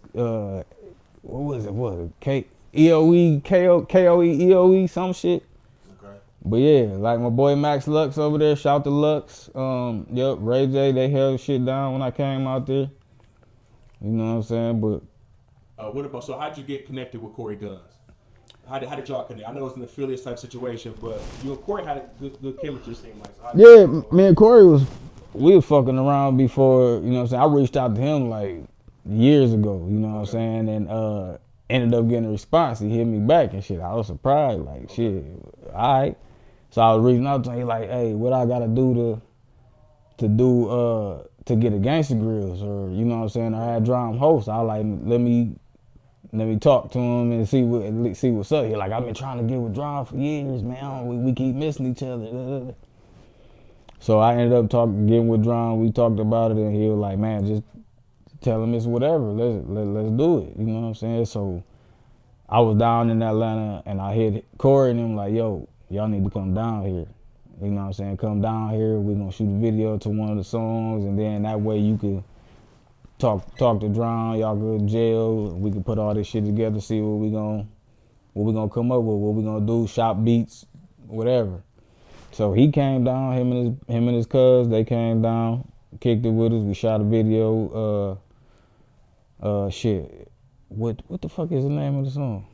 what was it? What was it? EOE, KOE, EOE, some shit. Okay. But yeah, like my boy Max Lux over there, shout to Lux. Yep, Ray J, they held shit down when I came out there. You know what I'm saying? But what about, so how'd you get connected with Corey Guns? How did y'all connect? I know it's an affiliates type situation, but you and Corey had a good chemistry, seem like. So yeah, me and Corey we was fucking around before, you know what I'm saying? I reached out to him like years ago, you know what I'm saying? And ended up getting a response. He hit me back and shit. I was surprised, like, shit, all right. So I was reaching out to him, he like, hey, what I gotta do to get a Gangsta Grills, or, you know what I'm saying? I had Drum host. I was like, let me talk to him and see what's up. He like, I've been trying to get with Drum for years, man. We keep missing each other. So I ended up getting with Drum. We talked about it, and he was like, man, just tell him it's whatever. Let's do it. You know what I'm saying? So I was down in Atlanta, and I hit Corey and him like, yo, y'all need to come down here. You know what I'm saying? Come down here. We're gonna shoot a video to one of the songs, and then that way you could talk to Drum. Y'all go to jail. We could put all this shit together, see what we gonna come up with, what we gonna do, shop beats, whatever. So he came down, him and his cuz, they came down, kicked it with us. We shot a video. Shit, what the fuck is the name of the song?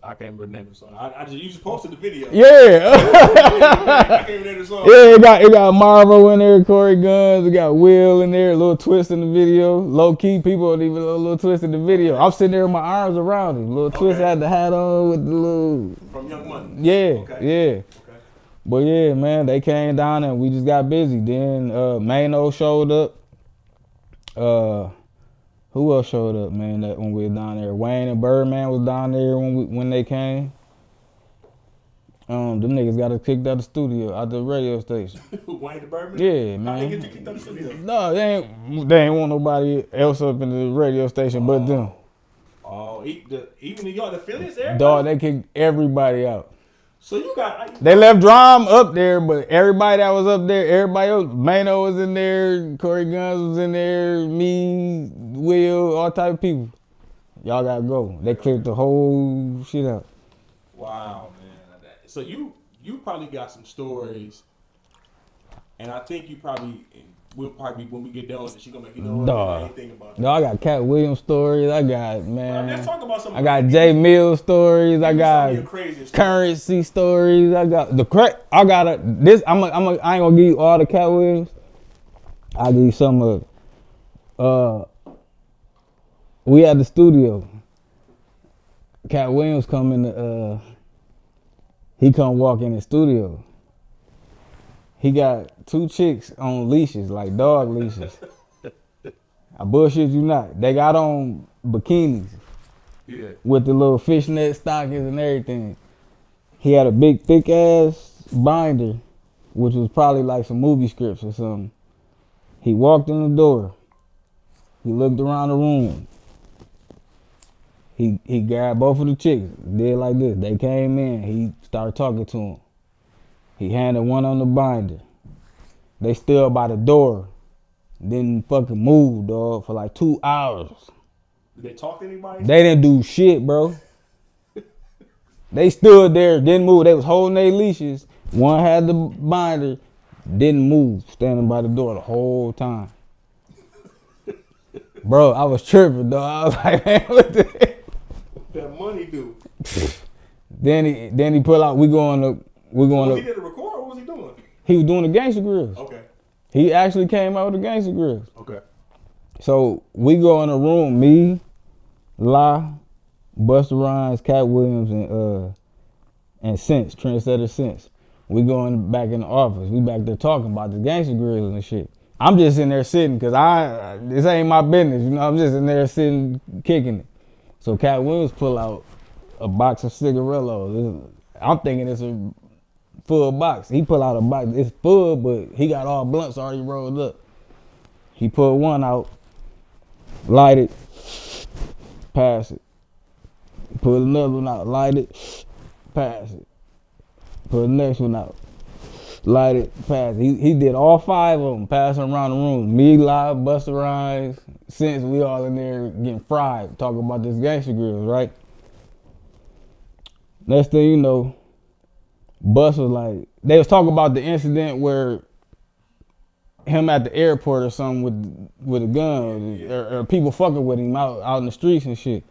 I can't remember the name of the song. You just posted the video. Yeah. I can't remember the song. Yeah, it got Marvo in there, Corey Guns, it got Will in there, a little twist in the video. Low key, people don't even a little twist in the video. I'm sitting there with my arms around him. Little twist, had the hat on with the little. From Young Money. Yeah, okay. Yeah. Okay. But yeah, man, they came down and we just got busy. Then Mano showed up. Who else showed up, man, that when we were down there? Wayne and Birdman was down there when they came. Them niggas got us kicked out of the studio, out the radio station. Wayne and Birdman? Yeah, man. How they get you kicked out of the studio? No, they ain't want nobody else up in the radio station but them. Oh, even y'all, the Affiliates, everybody? Dog, they kicked everybody out. So you got... They left Drum up there, but everybody that was up there, everybody else, Mano was in there, Corey Guns was in there, me, Will, all type of people. Y'all gotta go. They cleared the whole shit out. Wow, man. So you probably got some stories, and I think we'll probably, when we get done with it, she gonna make you know anything about it. No, I got Cat Williams stories. I got, man. Let's talk about some. I got Jay Mills stories. I got Currency stories. I got I got I ain't gonna give you all the Cat Williams. I'll give you some of it. We at the studio. Cat Williams come in the he come walk in the studio. He got 2 chicks on leashes, like dog leashes. I bullshit you not. They got on bikinis with the little fishnet stockings and everything. He had a big, thick ass binder, which was probably like some movie scripts or something. He walked in the door. He looked around the room. He grabbed both of the chicks, did like this. They came in. He started talking to them. He handed one on the binder. They stood by the door. Didn't fucking move, dog, for like 2 hours. Did they talk to anybody? They didn't do shit, bro. They stood there, didn't move. They was holding their leashes. One had the binder, didn't move, standing by the door the whole time. Bro, I was tripping, dog. I was like, man, what the heck? That money do. Then he pull out. Was he there to record, or what was he doing? He was doing the Gangsta Grills. Okay. He actually came out with the Gangsta Grills. Okay. So we go in the room, me, La, Busta Rhymes, Cat Williams, and Sense, Trendsetter Sense. We going back in the office. We back there talking about the Gangsta Grills and shit. I'm just in there sitting because this ain't my business, you know. I'm just in there sitting, kicking it. So Cat Williams pull out a box of cigarillos. I'm thinking it's a full box. He pull out a box. It's full, but he got all blunts already rolled up. He put one out, light it, pass it. Put another one out, light it, pass it. Put the next one out, Light it, pass. He did all 5 of them, passing around the room. Me, Live, Busta Rhymes, since we all in there getting fried, talking about this gangster grills, right? Next thing you know, Bus was like, they was talking about the incident where him at the airport or something with a gun, or people fucking with him out in the streets and shit.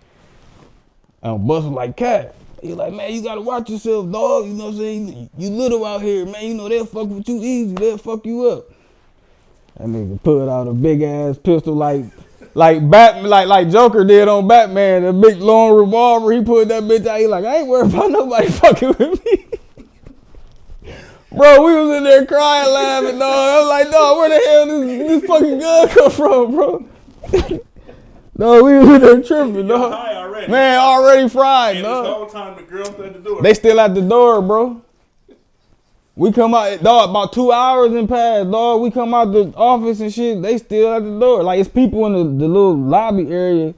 And Bus was like, Cat. He like, man, you gotta watch yourself, dog. You know what I'm saying? You little out here, man. You know they'll fuck with you easy. They'll fuck you up. That nigga put out a big ass pistol like Batman, like Joker did on Batman. The big long revolver. He put that bitch out. He like, I ain't worried about nobody fucking with me. Bro, we was in there crying, laughing, dog. I was like, dog, where the hell this fucking gun come from, bro? No, we was in there tripping, dog. High already. Man, already fried, dog. And this whole time the girls at the door. They still at the door, bro. We come out, dog, about 2 hours and past, dog. We come out the office and shit, they still at the door. Like, it's people in the little lobby area,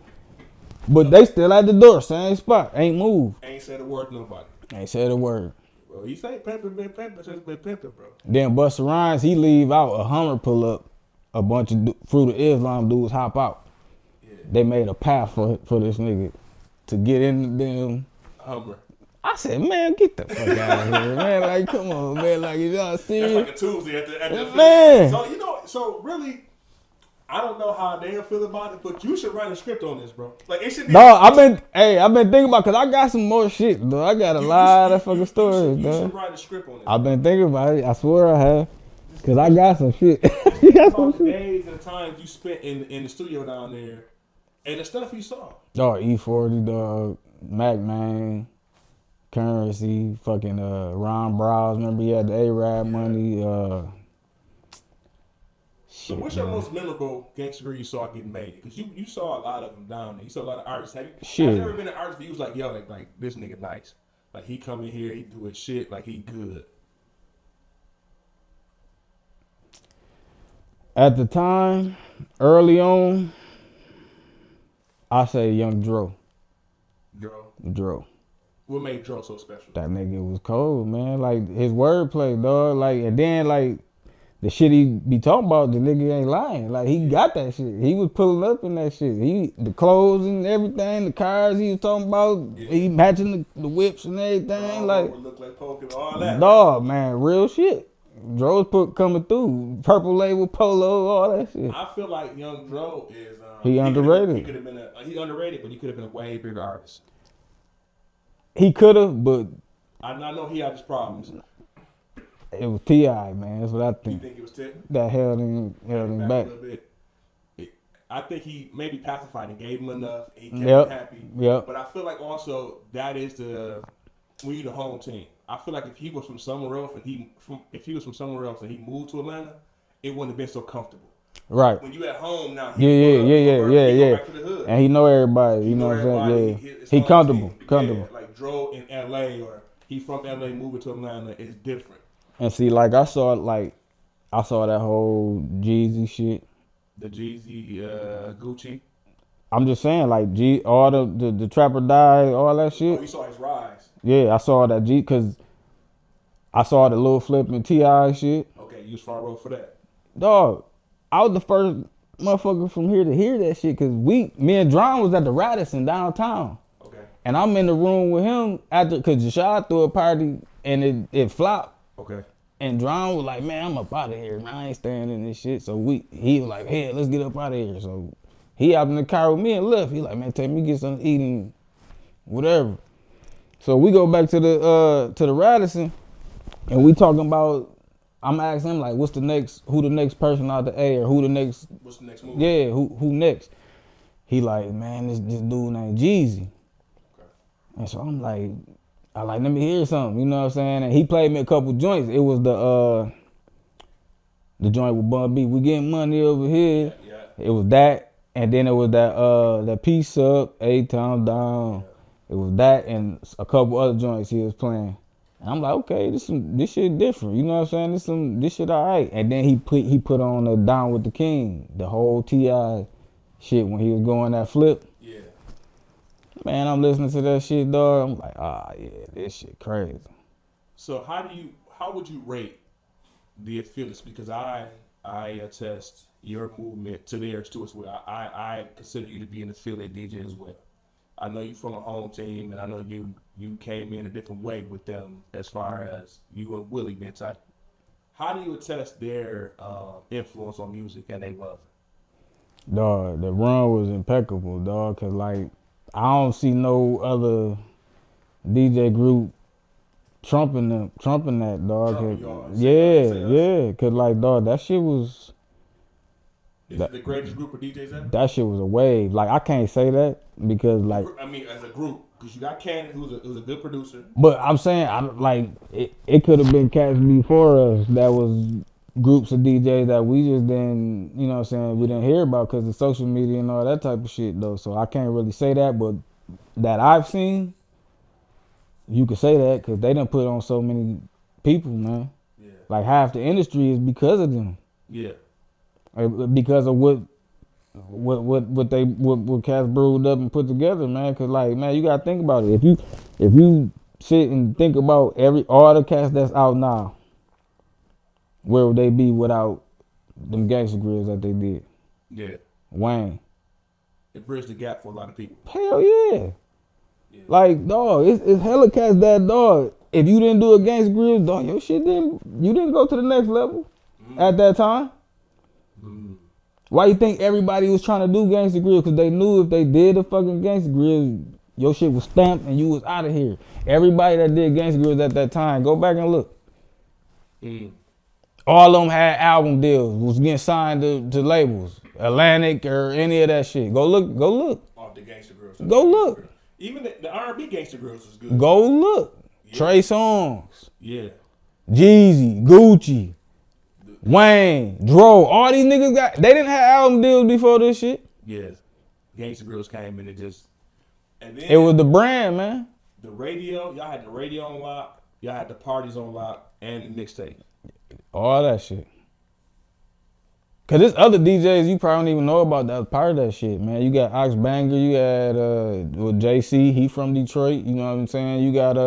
but they still at the door, same spot. Ain't moved. Ain't said a word to nobody. Ain't said a word. Bro, he say pimpin', been pimpin', just been pimpin', bro. Then Busta Rhymes, he leave out, a Hummer pull up, a bunch of Fruit of Islam dudes hop out. Yeah. They made a path for this nigga to get in the damn Hummer. I said, man, get the fuck out of here, man. Like, come on, man. Like, is y'all serious? That's like a Tuesday at the man. So, you know, so really, I don't know how they feel about it, but you should write a script on this, bro. Like, it should be. No, I've been thinking about, cause I got some more shit, though. I got a lot of fucking stories, you though. should write a script on this. I've been thinking about it. I swear I have. Cause I got some shit. You got some shit. Days and times you spent in the studio down there, and the stuff you saw. Oh, E40, dog, Mac Man, Currency, fucking Ron Browse. Remember he had the A-Rab money. So what's your most memorable gangster grill you saw getting made? Because you saw a lot of them down there. You saw a lot of artists. Has there ever been an artist that you was like, yo, like this nigga nice. Like he come in here, he do his shit, like he good. At the time, early on, I say Young Dro. Dro. What made Dro so special? That nigga was cold, man. Like his wordplay, dog. Like, and then like the shit he be talking about, the nigga ain't lying. Like he got that shit. He was pulling up in that shit. The clothes and everything, the cars he was talking about, he matching the whips and everything. Like look like Pokemon, all that. Dog, man, real shit. Dro's coming through. Purple label, polo, all that shit. I feel like Young Dro is he underrated. He could have been he underrated, but he could have been a way bigger artist. He could have, but I know he had his problems. It was T.I., man. That's what I think. You think it was T.I.? That held him back. A little bit. I think he maybe pacified and gave him enough. And he kept him happy. Yep. But I feel like also that is when you the home team. I feel like if he was from somewhere else and he moved to Atlanta, it wouldn't have been so comfortable. Right. When you at home now, yeah. Back to the hood. And he know everybody. You know what I'm saying? Yeah. He comfortable. Yeah, like Dro in L.A. or he from L.A. moving to Atlanta is different. And see, like I saw that whole Jeezy shit. The Jeezy Gucci. I'm just saying, like all the Trapper Die, all that shit. Oh, you saw his rise. Yeah, I saw that because I saw the Lil Flip and T.I. shit. Okay, you was far road for that. Dog, I was the first motherfucker from here to hear that shit because me and Dron was at the Radisson downtown. Okay. And I'm in the room with him because Jashad threw a party and it flopped. Okay. And Dron was like, man, I'm up out of here, man. I ain't staying in this shit. So he was like, hey, let's get up out of here. So he out in the car with me and left. He like, man, take me get something to eat and whatever. So we go back to the Radisson and we talking about, I'm asking him like, who the next person out the A or what's the next move? Yeah, who next? He like, man, this dude named Jeezy. Okay. And so I'm like, let me hear something, you know what I'm saying? And he played me a couple joints. It was the joint with Bun B. We getting money over here. Yeah. It was that, and then it was that Peace Up, A-Town Down. Yeah. It was that and a couple other joints he was playing. And I'm like, okay, this shit different, you know what I'm saying? This shit alright. And then he put on the Down with the King, the whole T.I. shit when he was going that flip. Yeah. Man, I'm listening to that shit, dog. I'm like, yeah, this shit crazy. So how would you rate the Aphilliates, because I attest your movement to theirs too as well. I consider you to be an affiliate DJ as well. I know you from a home team, and I know you came in a different way with them as far as you and Willie being tight. How do you attest their influence on music and they love it? Dog, the run was impeccable, dog. Cause like I don't see no other DJ group trumping that, dog. Yeah. Cause like, dog, that shit was. Is it the greatest group of DJs ever? That shit was a wave. Like I can't say that because like. I mean, as a group, because you got Cannon, who's a good producer. But I'm saying, it could have been cats before us that was groups of DJs that we just didn't, you know what I'm saying, we didn't hear about because of social media and all that type of shit though. So I can't really say that, but that I've seen, you could say that because they done put on so many people, man. Yeah. Like half the industry is because of them. Yeah. Because of what cats brewed up and put together, man. Cause like, man, you gotta think about it. If you sit and think about all the cats that's out now, where would they be without them gangster grills that they did? Yeah. Wayne. It bridged the gap for a lot of people. Hell yeah. Like, dog, it's hella cats that, dog. If you didn't do a gangster grill, dog, your shit you didn't go to the next level at that time. Why you think everybody was trying to do gangster grill? Because they knew if they did a fucking gangster grill, your shit was stamped and you was out of here. Everybody that did gangster grills at that time, go back and look. All of them had album deals, was getting signed to labels, Atlantic or any of that shit. Go look. Off the gangster grills. Go look. Even the R&B gangster grills was good. Go look. Yeah. Trey Songz. Yeah. Jeezy, Gucci. Wayne, Dro, all these niggas they didn't have album deals before this shit. Yes. Gangsta Grills came in and then it was the brand, man. The radio, y'all had the radio on lock, y'all had the parties on lock, and the mixtape. All that shit. Cause there's other DJs you probably don't even know about that was part of that shit, man. You got Ox Banger, you had JC, he from Detroit, you know what I'm saying? You got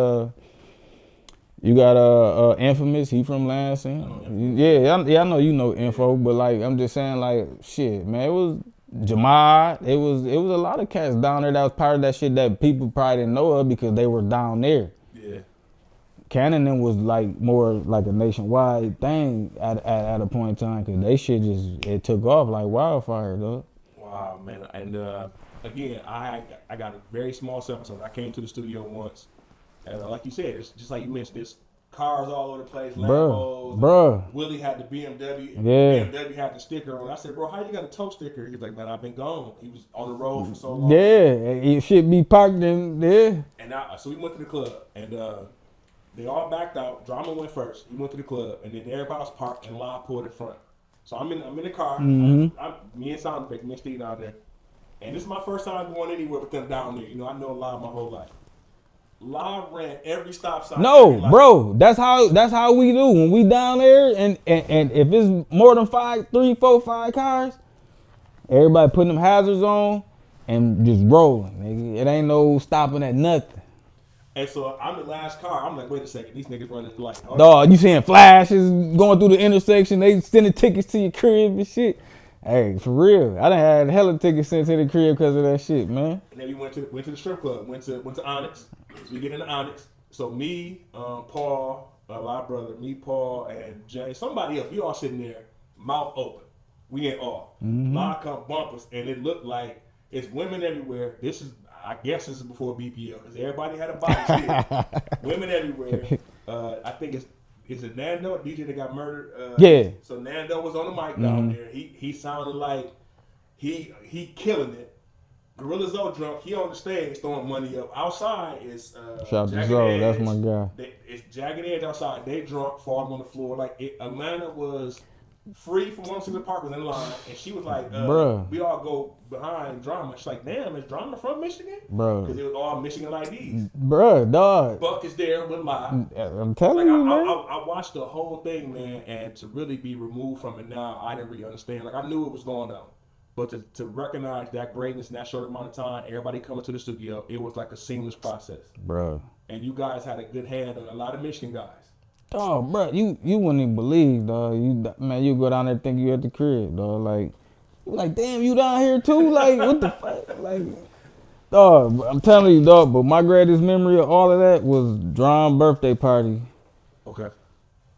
Infamous, he from Lansing. Yeah, I know you know Info, but like I'm just saying, like, shit, man, it was Jamad, it was a lot of cats down there that was part of that shit that people probably didn't know of because they were down there. Yeah. Cannon was like more like a nationwide thing at a point in time because they shit it took off like wildfire, though. Wow, man. And again, I got a very small sample size. I came to the studio once, and like you said, it's just like you mentioned, there's cars all over the place, Lambos. Bruh. Willie had the BMW. Yeah. BMW had the sticker on. I said, bro, how you got a tow sticker? He's like, man, I've been gone. He was on the road for so long. Yeah, it should be parked in there. And so we went to the club, and they all backed out. Drama went first. He went to the club, and then everybody was parked, and La pulled in front. So I'm in the car. Mm-hmm. Me and Sound Effect, me and Steve out there. And this is my first time going anywhere with them down there. You know, I know La my whole life. La ran every stop sign. No, bro, that's how we do when we down there, and if it's more than 3, 4, 5 cars, everybody putting them hazards on and just rolling. Nigga. It ain't no stopping at nothing. And so I'm the last car. I'm like, wait a second, these niggas running like, oh, dog, you seeing flashes going through the intersection? They sending tickets to your crib and shit. Hey, for real, I done had hella tickets sent to the crib because of that shit, man. And then we went to the strip club. Went to Onyx. So we get into Onyx. So me, Paul, my brother, me, Paul, and Jay, somebody else. We all sitting there, mouth open. We ain't all. La come bump us, and it looked like it's women everywhere. I guess this is before BPL because everybody had a body shit. Women everywhere. I think it's a Nando, a DJ that got murdered. Yeah. So Nando was on the mic down there. He sounded like he killing it. Gorilla Zoe drunk. He on the stage throwing money up. Outside is shout out to Zoe, that's my guy. It's Jagged Edge outside. They drunk, falling on the floor. Like Atlanta was free from one single park was in line, and she was like, bruh, we all go behind Drama. She's like, damn, is Drama from Michigan? Bro. Because it was all Michigan IDs. Bruh, dog. Buck is there with live. I'm telling you, man. I watched the whole thing, man, and to really be removed from it now, I didn't really understand. Like, I knew it was going on. But to recognize that greatness in that short amount of time, everybody coming to the studio, it was like a seamless process. Bro. And you guys had a good hand on a lot of Michigan guys. Dog, bro, you wouldn't even believe, dog. You go down there think you at the crib, dog. Like, you like, damn, you down here too? Like, what the fuck? Like, dog, I'm telling you, dog. But my greatest memory of all of that was Drum birthday party. Okay.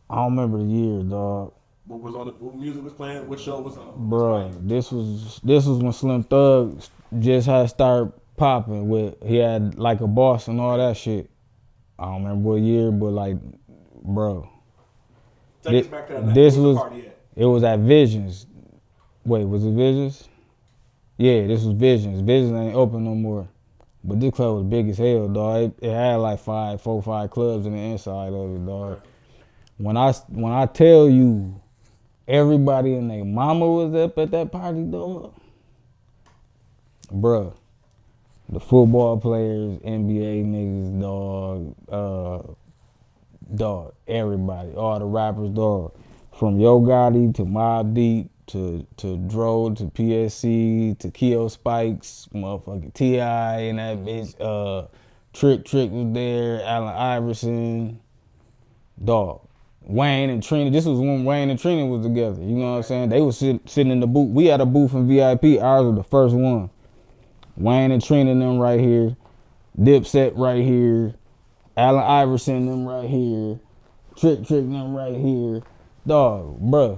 I don't remember the year, dog. What was on? What music was playing? What show was on? Bro, this was when Slim Thug just had started popping with. He had like a boss and all that shit. I don't remember what year, but like, bro. Take us back to that this night. was the party at? It was at Visions. Wait, was it Visions? Yeah, this was Visions. Visions ain't open no more. But this club was big as hell, dog. It had like 4 or 5 clubs in the inside of it, dog. When I tell you everybody and their mama was up at that party, dog. Bruh. The football players, NBA niggas, dog, everybody, all the rappers, dog. From Yo Gotti to Mobb Deep to Dro to PSC to Keo Spikes, motherfucking T.I. and that bitch, Trick was there, Allen Iverson, dog. Wayne and Trina, this was when Wayne and Trina was together, you know what I'm saying? They was sitting in the booth. We had a booth in VIP, ours was the first one. Wayne and Trina them right here, Dipset right here, Allen Iverson them right here, Trick them right here. Dog, bruh.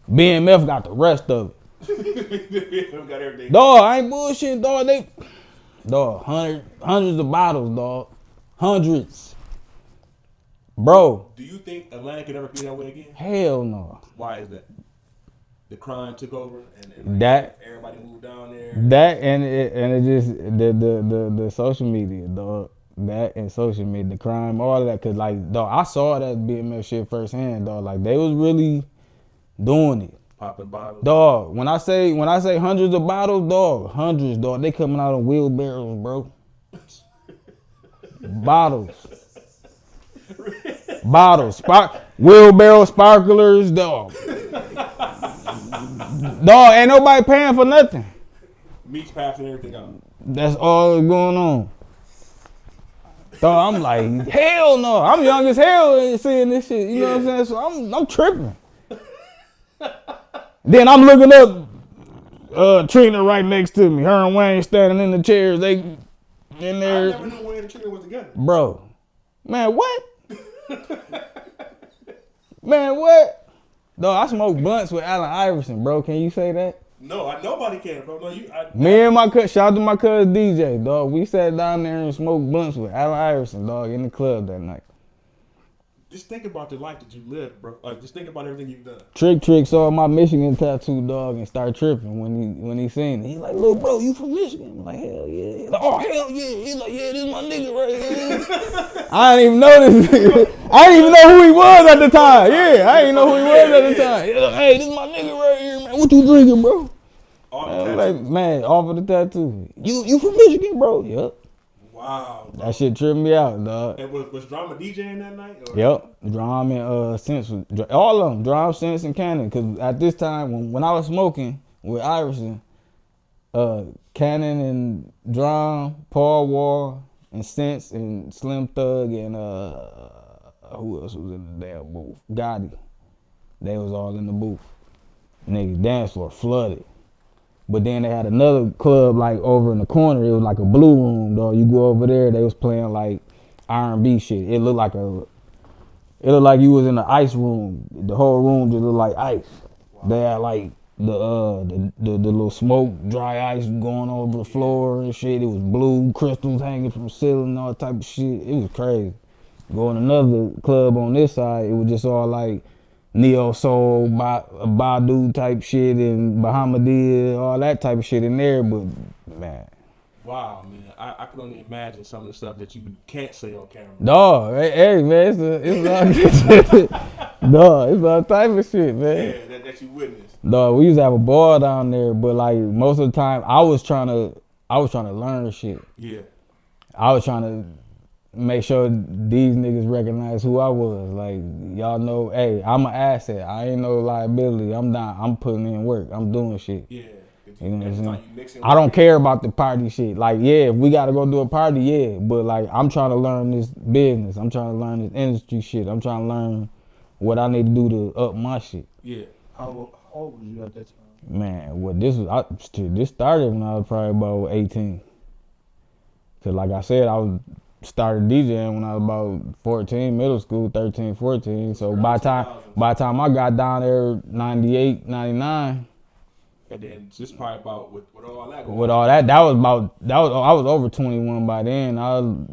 BMF got the rest of it. Got everything. Dog, I ain't bullshitting, dog. Hundreds of bottles, dog. Hundreds. Bro. Do you think Atlanta could ever be that way again? Hell no. Why is that? The crime took over and that everybody moved down there. That and it just the social media, dog. That and social media, the crime, all of that. Cause like, dog, I saw that BMF shit firsthand, dog. Like they was really doing it. Popping bottles. Dog, when I say hundreds of bottles, dog, hundreds, dog. They coming out of wheelbarrows, bro. Bottles, wheelbarrow sparklers, dog. Dog, ain't nobody paying for nothing. Meats passing everything out. That's all that's going on. Dog, I'm like, hell no. I'm young as hell seeing this shit. You know what I'm saying? So I'm tripping. Then I'm looking up Trina right next to me. Her and Wayne standing in the chairs. They in there. I never knew Wayne and Trina was together. Bro. Man, what? Man, what? Dog, I smoked blunts with Allen Iverson, bro. Can you say that? No, nobody can, bro. No, Me and my cousin, shout out to my cousin DJ, dog. We sat down there and smoked blunts with Allen Iverson, dog, in the club that night. Just think about the life that you lived, bro. Like, just think about everything you've done. Trick saw my Michigan tattoo, dog, and started tripping when he seen it. He like, little bro, you from Michigan? I'm like, hell yeah. He like, oh, hell yeah. He like, yeah, this is my nigga right here. I didn't even know this nigga. I didn't even know who he was at the time. Yeah, I didn't know who he was at the time. He like, hey, this is my nigga right here, man. What you drinking, bro? Man, off of the tattoo. You from Michigan, bro? Yep. Wow. Bro. That shit tripped me out, dog. And was Drama DJing that night? Or? Yep. Drum and Sense. All of them. Drum, Sense, and Cannon. Because at this time, when I was smoking with Iverson, Cannon and Drum, Paul Wall, and Sense, and Slim Thug, and who else was in the damn booth? Gotti. They was all in the booth. Nigga, dance floor flooded. But then they had another club like over in the corner. It was like a blue room, dog. You go over there, they was playing like R&B shit. It looked like you was in the ice room. The whole room just looked like ice. Wow. They had like the little smoke, dry ice going over the floor and shit. It was blue, crystals hanging from the ceiling, all type of shit. It was crazy. Going to another club on this side, it was just all like neo soul, Badu type shit, and Bahamadia, all that type of shit in there. But man, wow, man, I can only imagine some of the stuff that you can't say on camera. Dog, hey man, it's all type of shit, man. Yeah, that you witnessed. Dog, we used to have a bar down there, but like most of the time, I was trying to learn shit. Yeah, I was trying to make sure these niggas recognize who I was. Like, y'all know, hey, I'm an asset. I ain't no liability. I'm putting in work. I'm doing shit. Yeah. You know what I'm saying? I don't care about the party shit. Like, yeah, if we gotta go do a party, yeah. But like, I'm trying to learn this business. I'm trying to learn this industry shit. I'm trying to learn what I need to do to up my shit. Yeah. How old was you at that time? Man, what this was, this started when I was probably about 18. Cause like I said, started DJing when I was about 14, middle school, 13, 14. So by the time I got down there, 98, 99. And then just probably about with all that. I was over 21 by then. I was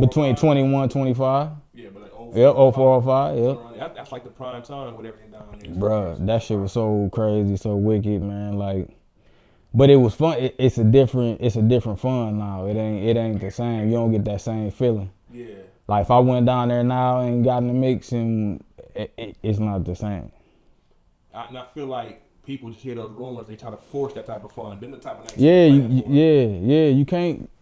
between 21, 25. Yeah, but like 04, 05, yeah. That's like the prime time with everything down there. Bruh, that shit was so crazy, so wicked, man. Like, but it was fun. It's a different fun now. It ain't the same. You don't get that same feeling. Yeah. Like if I went down there now and got in the mix, and it's not the same. And I feel like people just hear those rumors, they try to force that type of fun. Then the type of night. Yeah,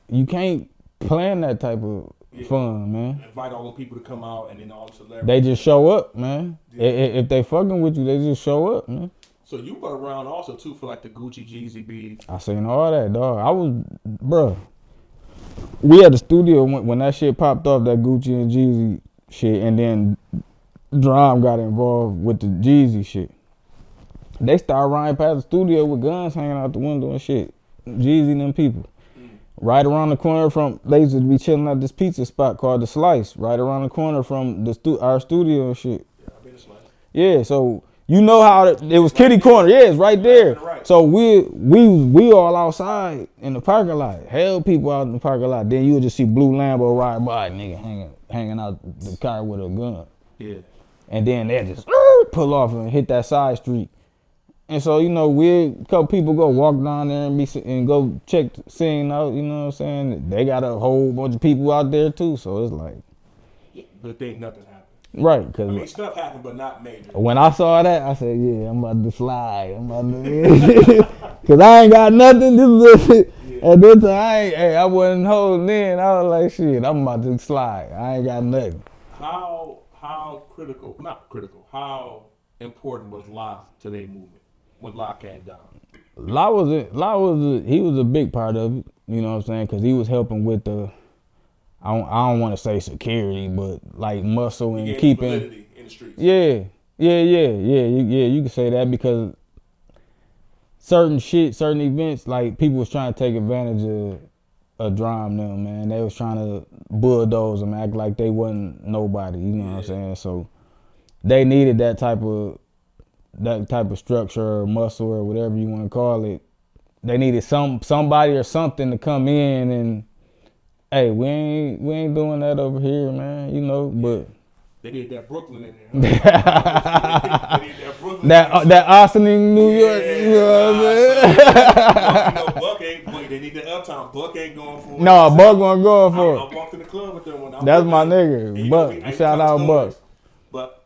you can't plan that type of fun, man. Invite all the people to come out, and then all the celebrities. They just show up, man. Yeah. If they fucking with you, they just show up, man. So you were around also too for like the Gucci Jeezy beef. I seen all that, dog. Bruh. We had the studio when that shit popped off, that Gucci and Jeezy shit, and then Drum got involved with the Jeezy shit. They started riding past the studio with guns hanging out the window and shit. Jeezy and them people. Right around the corner from, they used to be chilling at this pizza spot called The Slice. Right around the corner from our studio and shit. Yeah, I've been to Slice. Yeah, so you know how it was kitty corner. Yeah, it's right there. Right. So we all outside in the parking lot. Hell, people out in the parking lot. Then you would just see blue Lambo ride by, nigga hanging out the car with a gun. Yeah. And then they just pull off and hit that side street. And so, you know, a couple people go walk down there and go check the scene out, you know what I'm saying? They got a whole bunch of people out there too, so it's like. Yeah, but think nothing happened. Right, cause I mean, stuff happened, but not major. When I saw that, I said, "Yeah, I'm about to slide. Cause I ain't got nothing. At this time, I wasn't holding in. I was like, "Shit, I'm about to slide. I ain't got nothing." How critical? Not critical. How important was La to their movement when La came down? He was a big part of it. You know what I'm saying? Cause he was helping with the. I don't want to say security, but like muscle and keeping validity in the streets. Yeah. You can say that because certain events, like people was trying to take advantage of Drum them, man. They was trying to bulldoze them, act like they wasn't nobody. You know what I'm saying? So they needed that type of structure or muscle or whatever you want to call it. They needed somebody or something to come in and. Hey, we ain't doing that over here, man. You know, but they need that Brooklyn in there. They need that Brooklyn. That Austin, New York. You know what I'm saying? Buck they need the uptown. Buck ain't going for it. No, Buck wasn't going for it. I walked in the club with them when that's my nigga. Buck, shout out Buck. But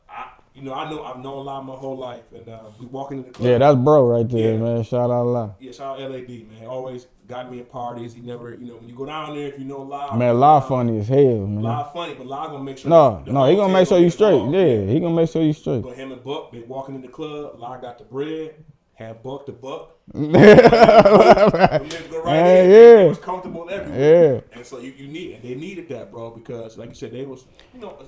I've known La my whole life, and we walking in the club. Yeah, that's bro right there, man. Shout out La. Yeah, shout out LAD, man. Always got me at parties. He never, when you go down there, if you know La. Man, La funny as hell, man. La funny, but La gonna make sure. No, he gonna make sure you straight. Yeah, he gonna make sure you straight. But him and Buck, they walking in the club. La got the bread. Had Buck the buck. Yeah. It was comfortable everywhere. Yeah. And so they needed that, bro, because like you said, they was,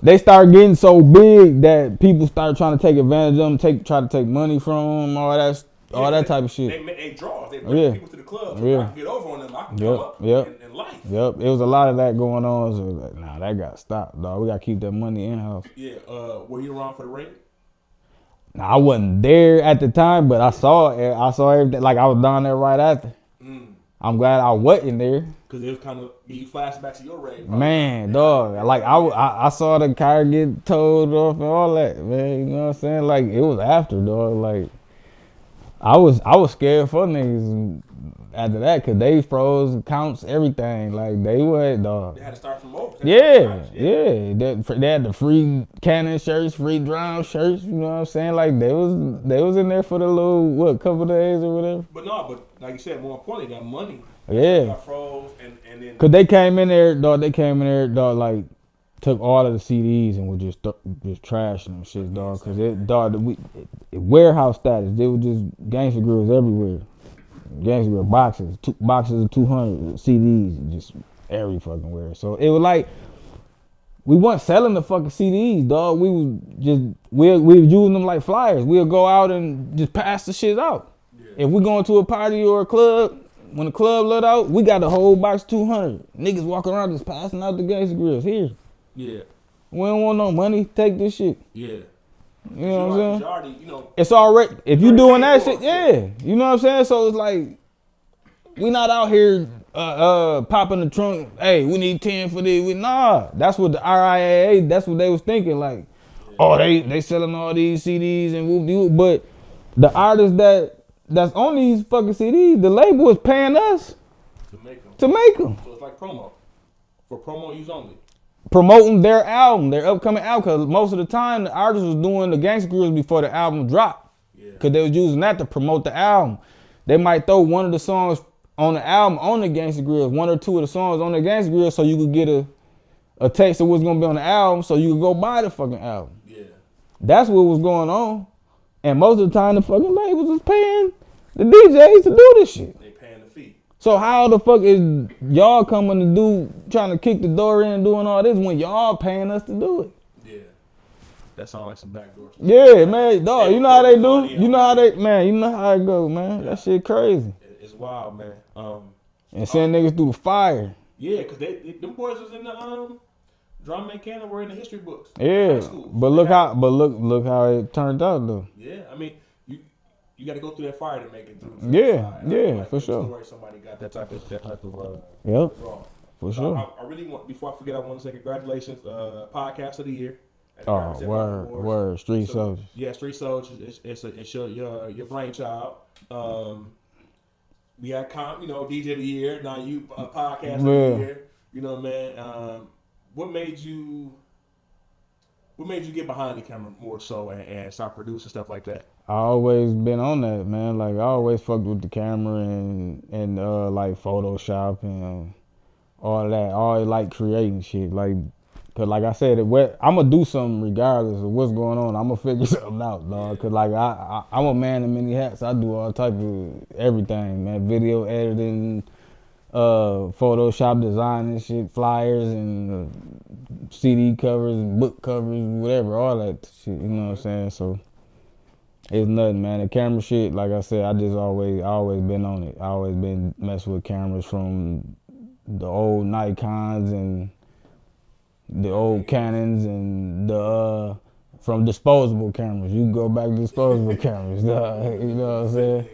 they started getting so big that people started trying to take advantage of them, try to take money from them, all that type of shit. They draws. They bring people to the club. So I can get over on them. I can come up in life. Yep. It was a lot of that going on. So it was like, nah, that got stopped, dog. We got to keep that money in-house. Yeah. Were you around for the raid? Nah, I wasn't there at the time, but I saw everything. Like, I was down there right after. I'm glad I wasn't there. Because it was kind of, you flashbacks to your raid. Probably. Man, dog. Like, I saw the car get towed off and all that, man. You know what I'm saying? Like, it was after, dog. Like, I was scared for niggas after that because they froze accounts, everything. Like, they went, dog. They had to start from over. Yeah. They had the free Cannon shirts, free Drum shirts. You know what I'm saying? Like, they was in there for the little, couple of days or whatever. But like you said, more importantly, that money. Yeah. Got froze and then. Cause they came in there, dog, like, took all of the CDs and was just trashing them shit, dog. Cause warehouse status, they were just gangster grills everywhere. Gangsta Grill boxes, boxes of 200 CDs, just every fucking where. So it was like we weren't selling the fucking CDs, dog. We was using them like flyers. We'll go out and just pass the shit out. Yeah. If we going to a party or a club, when the club let out, we got the whole box 200. Niggas walking around just passing out the Gangsta Grills here. Yeah. We don't want no money. Take this shit. Yeah. You know what I'm saying? Already, it's already, if you doing that shit, yeah. You know what I'm saying? So it's like, we not out here popping the trunk, hey, we need 10 for this. Nah, that's what the RIAA, that's what they was thinking. Like, oh, they selling all these CDs and whoop-de-whoop. But the artists that's on these fucking CDs, the label is paying us to make them. So it's like promo. For promo use only. Promoting their album, their upcoming album, because most of the time the artists was doing the Gangsta Grills before the album dropped. Yeah. Because they was using that to promote the album. They might throw one of the songs on the album on the Gangsta Grills, one or two of the songs on the Gangsta Grills, so you could get a taste of what's gonna be on the album, so you could go buy the fucking album. Yeah. That's what was going on. And most of the time the fucking labels was paying the DJs to do this shit. They paying the fee. So how the fuck is y'all coming to trying to kick the door in and doing all this when y'all paying us to do it? Yeah. That sounds like some backdoor stuff. Yeah, man, dog. You know how they do? You know how you know how it go, man. That shit crazy. It's wild, man. And send niggas through the fire. Yeah, cause them boys was in the Drum and Cannon were in the history books. Yeah, but look how it turned out though. Yeah, I mean you got to go through that fire to make it through. Yeah, like for sure. Somebody got that type of yep, for sure. I really want, before I forget, I want to say congratulations, podcast of the year. Oh, word, Street Soldiers. Yeah, Street Soldiers. It's your brainchild. We had DJ of the year. Now you podcast of the year. You know, man. What made you get behind the camera more so and start producing stuff like that? I always been on that, man. Like I always fucked with the camera and like Photoshop and all that. I always like creating shit. Like, cause like I said, I'm gonna do something regardless of what's going on. I'm gonna figure something out, dog. Cause like I'm a man in many hats. I do all type of everything, man. Video editing, Photoshop design and shit, flyers and CD covers and book covers, whatever, all that shit. You know what I'm saying? So it's nothing, man. The camera shit, like I said, I always been on it. I always been messing with cameras from the old Nikons and the old Canons and the from disposable cameras. You can go back to disposable cameras, dog. You know what I'm saying?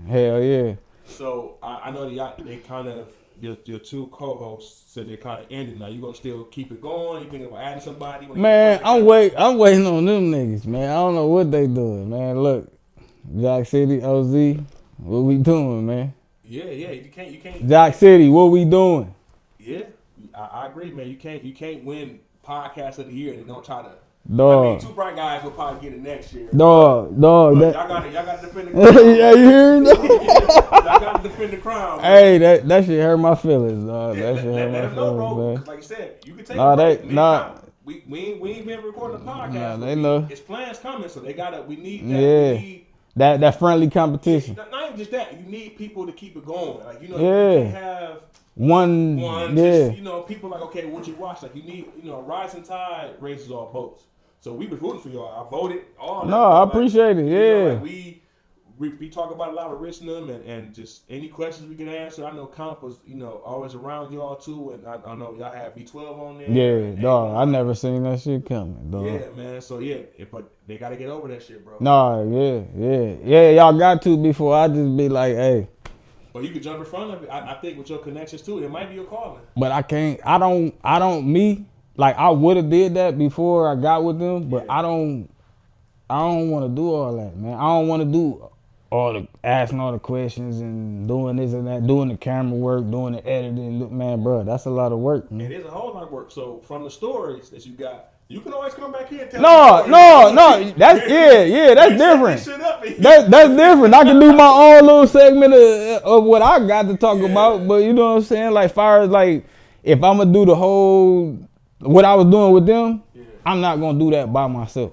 Hell yeah. So I know they kind of your two co-hosts said they kind of ended. Now you gonna still keep it going? You thinking about adding somebody? Man, I'm waiting on them niggas, man. I don't know what they doing, man. Look, Jock City, OZ, what we doing, man? Yeah, you can't. Jock City, what we doing? Yeah, I agree, man. You can't win podcast of the year and don't try to. Dog. I mean, Two Bright Guys will probably get it next year. Dog. Y'all got to defend the crown. Yeah, you hear it? Y'all got to defend the crown. Man. Hey, that shit hurt my feelings, dog. That shit hurt my feelings, man. Like you said, you can take a break. We ain't been recording the podcast. Nah, they know. It's plans coming, so we need that. Yeah. That friendly competition. Not even just that. You need people to keep it going. Like, you can't have one. Yeah. Just, people like, okay, what you watch? Like, you need, rising tide raises all boats. So we was rooting for y'all. I voted all. No, I appreciate it. Yeah. We talk about a lot of Richmond and just any questions we can answer. I know Comp was, always around y'all too, and I know y'all have V12 on there. Yeah, dog. I never seen that shit coming, dog. Yeah, man. So but they gotta get over that shit, bro. Nah, yeah. Y'all got to before I just be like, hey. Or you could jump in front of it. I think with your connections too, it might be your calling. But I can't. I don't. Like I would have did that before I got with them, but I don't want to do all that, man. I don't want to do asking all the questions and doing this and that, doing the camera work, doing the editing. Look, man, bro, that's a lot of work, man. It is a whole lot of work. So from the stories that you got, you can always come back here and tell No. That's that's different. That's different. I can do my own little segment of what I got to talk about, but you know what I'm saying? Like, far as like, if I'm gonna do the whole what I was doing with them, I'm not gonna do that by myself.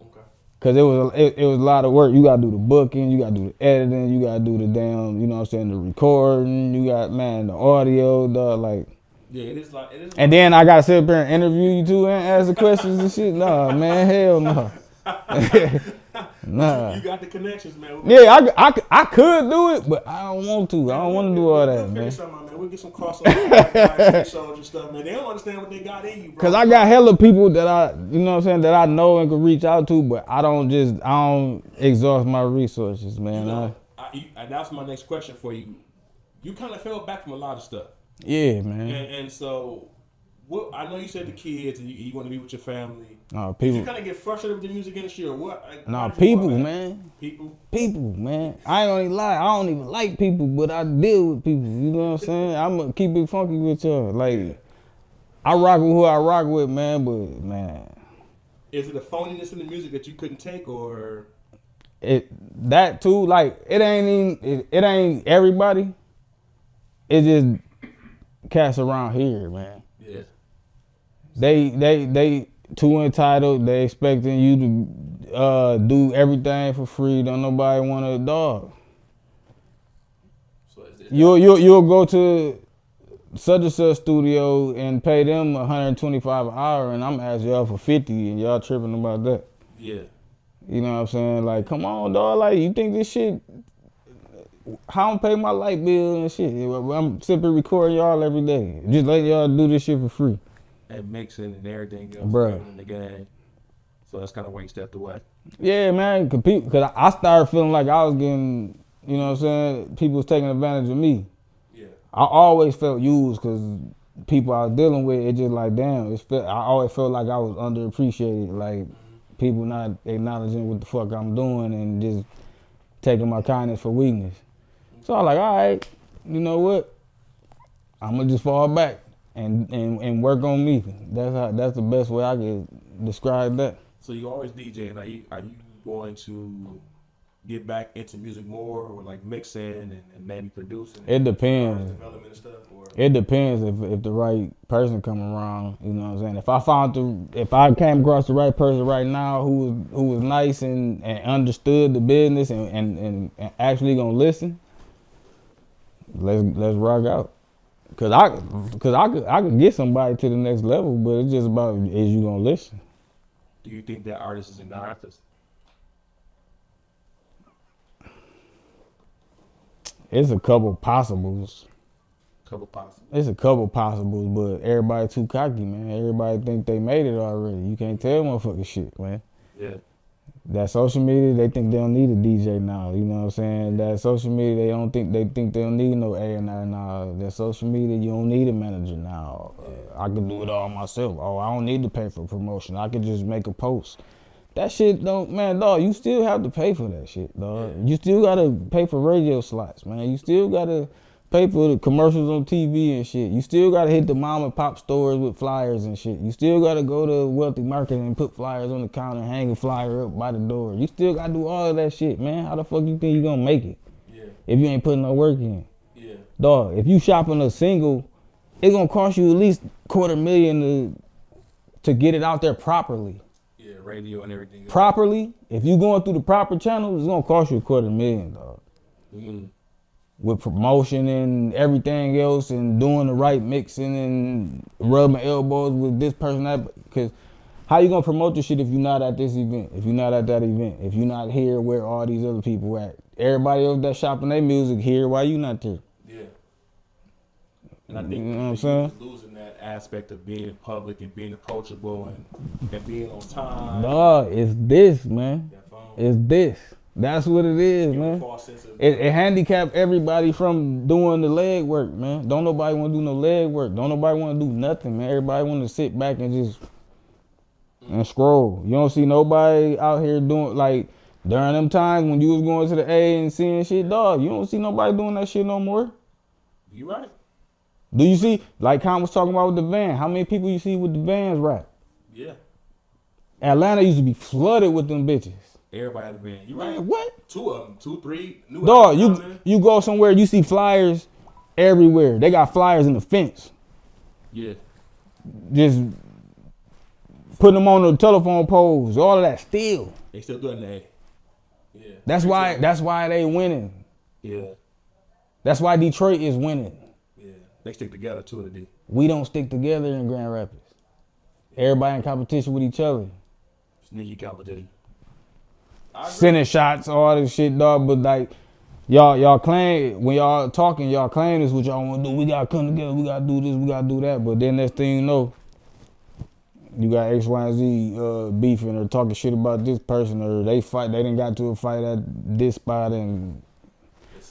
Okay. Cause it was a lot of work. You gotta do the booking, you gotta do the editing, you gotta do the damn, you know what I'm saying, the recording. You got the audio, dog. Like, yeah, it is like. And then I gotta sit up there and interview you too and ask the questions and shit. Nah, man, hell no. Nah. You got the connections, man. Yeah, I could do it, but I don't want to. I don't want to do all that, man. We'll get some crossover shows and stuff, man. They don't understand what they got in you, bro. Cause I got hella people that you know what I'm saying, that I know and can reach out to, but I don't exhaust my resources, man. You know, and that's my next question for you. You kind of fell back from a lot of stuff. Yeah, man. And so, what? I know you said the kids and you want to be with your family. People. Did you kind of get frustrated with the music industry or what? Like, people, man. People, man. I ain't gonna lie. I don't even like people, but I deal with people. You know what I'm saying? I'm gonna keep it funky with y'all. Like, I rock with who I rock with, man. But man, is it a phoniness in the music that you couldn't take, or that too? Like, it ain't everybody. It just cats around here, man. Yeah. They too entitled. They expecting you to do everything for free. Don't nobody want a dog. So you'll go to such and such studio and pay them $125 an hour, and I'm asking y'all for $50, and y'all tripping about that. Yeah. You know what I'm saying? Like, come on, dog. Like, you think this shit? How I'm pay my light bill and shit? I'm simply recording y'all every day. Just let y'all do this shit for free. And mixing and everything else in the game. So that's kind of why you stepped away. Yeah, man. Cause I started feeling like I was getting, you know what I'm saying, people was taking advantage of me. Yeah. I always felt used because people I was dealing with, it just like, damn, I always felt like I was underappreciated. Like, people not acknowledging what the fuck I'm doing and just taking my kindness for weakness. So I was like, all right, you know what? I'm gonna just fall back and work on me. That's the best way I can describe that. So you always DJing. Are you going to get back into music more, or like mixing and maybe producing? It depends. Development and stuff. Or? It depends if the right person come around. You know what I'm saying? If I came across the right person right now who was nice and understood the business and actually gonna listen, let's rock out. Cause I could get somebody to the next level, but it's just about, is you gonna listen? Do you think that artist is an artist? It's a couple possibles. It's a couple possibles, but everybody too cocky, man. Everybody think they made it already. You can't tell motherfucking shit, man. Yeah. That social media, they think they don't need a DJ now. You know what I'm saying? That social media, they think they don't need no A&R now. That social media, you don't need a manager now. I can do it all myself. Oh, I don't need to pay for promotion. I can just make a post. That shit don't, man, dog, you still have to pay for that shit, dog. Yeah. You still gotta pay for radio slots, man. You still gotta pay for the commercials on TV and shit. You still gotta hit the mom and pop stores with flyers and shit. You still gotta go to Wealthy Market and put flyers on the counter and hang a flyer up by the door. You still gotta do all of that shit, man. How the fuck you think you gonna make it? Yeah. If you ain't putting no work in? Yeah. Dog, if you shopping a single, it's gonna cost you at least $250,000 to get it out there properly. Yeah, radio and everything. Properly, if you going through the proper channels, it's gonna cost you $250,000, dog. Mm-hmm. With promotion and everything else and doing the right mixing and rubbing elbows with this person, that, because how you gonna promote this shit if you're not at this event, if you're not at that event, if you're not here where all these other people at? Everybody else that shopping their music here, why you not there? Yeah. And I think you know what I'm saying? Losing that aspect of being public and being approachable and being on time. No, it's this, man. It's this. That's what it is, man. It handicapped everybody from doing the leg work, man. Don't nobody want to do no leg work. Don't nobody want to do nothing, man. Everybody want to sit back and just and scroll. You don't see nobody out here doing, like, during them times when you was going to the A and seeing shit, dog, you don't see nobody doing that shit no more. You right. Do you see, like Con was talking about with the van, how many people you see with the vans rap? Yeah. Atlanta used to be flooded with them bitches. Everybody had a van. You right. Man, what? 2 of them, 2, 3. Dog, you go somewhere, you see flyers everywhere. They got flyers in the fence. Yeah. Just putting them on the telephone poles, all of that still. They still doing that. Yeah. That's why they winning. Yeah. That's why Detroit is winning. Yeah. They stick together too today. We don't stick together in Grand Rapids. Everybody in competition with each other. Sneaky competition. Sending shots, all this shit, dog. But like, y'all claim, when y'all talking, y'all claim this what y'all want to do. We gotta come together. We gotta do this. We gotta do that. But then next thing you know, you got X, Y, and Z beefing or talking shit about this person, or they fight. They done got to a fight at this spot, and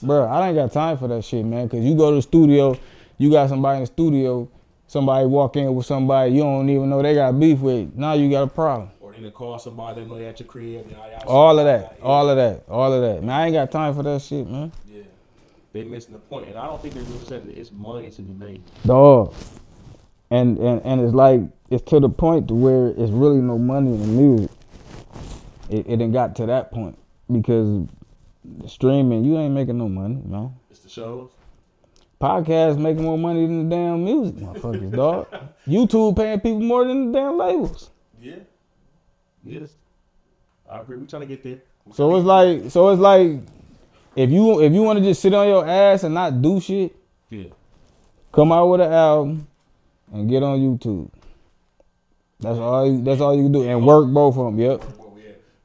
bro, I ain't got time for that shit, man. Cause you go to the studio, you got somebody in the studio, somebody walk in with somebody you don't even know they got beef with. Now you got a problem. Or then call somebody they know they at your crib. All of that. Man, I ain't got time for that shit, man. Yeah, they missing the point, and I don't think they really said that it's money to be made. Dog. And it's like, it's to the point to where it's really no money in the music. It done got to that point because streaming, you ain't making no money, no. It's the shows. Podcasts making more money than the damn music, motherfuckers, dog. YouTube paying people more than the damn labels. Yeah. Yes. I agree. We trying to get there. So it's like, if you want to just sit on your ass and not do shit, yeah, come out with an album and get on YouTube. That's all you can do, and work both of them. Yep.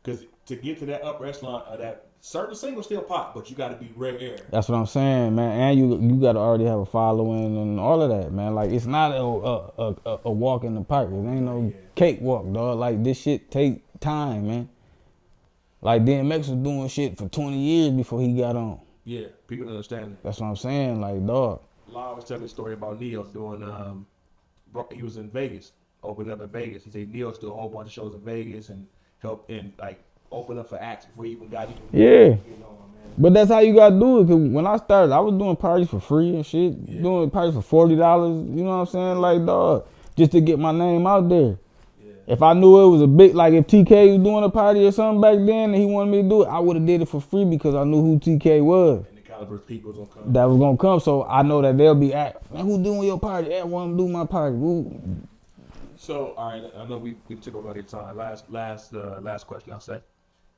Because to get to that upper echelon of that, certain singles still pop, but you got to be rare. That's what I'm saying, man. And you got to already have a following and all of that, man. Like, it's not a walk in the park. It ain't no cakewalk, dog. Like, this shit take time, man. Like, DMX was doing shit for 20 years before he got on. Yeah, people understand that. That's what I'm saying, like, dog. Law was telling a story about Neil doing, he was in Vegas, opened up in Vegas. He said Neil's doing a whole bunch of shows in Vegas and helped and like open up for acts before he even got even. Yeah. But that's how you gotta do it. Cause when I started, I was doing parties for free and shit. Yeah. Doing parties for $40. You know what I'm saying? Like, dog, just to get my name out there. Yeah. If I knew it was a big, like if TK was doing a party or something back then and he wanted me to do it, I would have did it for free because I knew who TK was. And the caliber of people was gonna come. That was gonna come. So I know that they'll be at, man, who doing your party? I want to do my party. Woo. So, all right, I know we took over your time. Last question, I'll say.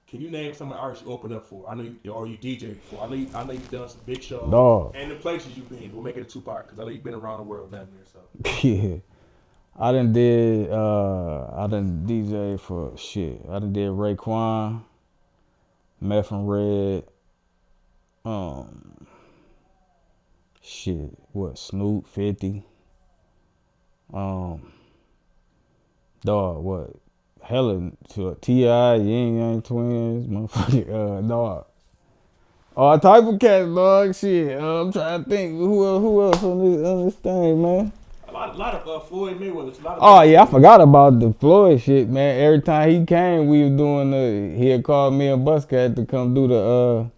Can you name some of the artists you opened up for? I know you, or you DJ for. I know you've done some big shows. Dog. And the places you've been. We'll make it a two-part because I know you've been around the world down there. So. Yeah. I done DJ for shit. I done did Raekwon, Meth and Red, Snoop, 50. Dog, what? Hella to T.I., Yin Yang Twins, motherfucker, dog. All type of cats, dog, shit. I'm trying to think who else on this thing, man. A lot of Floyd Mayweather. Oh yeah, I forgot about the Floyd shit, man. Every time he came, we was doing he had called me and Buscat to come do the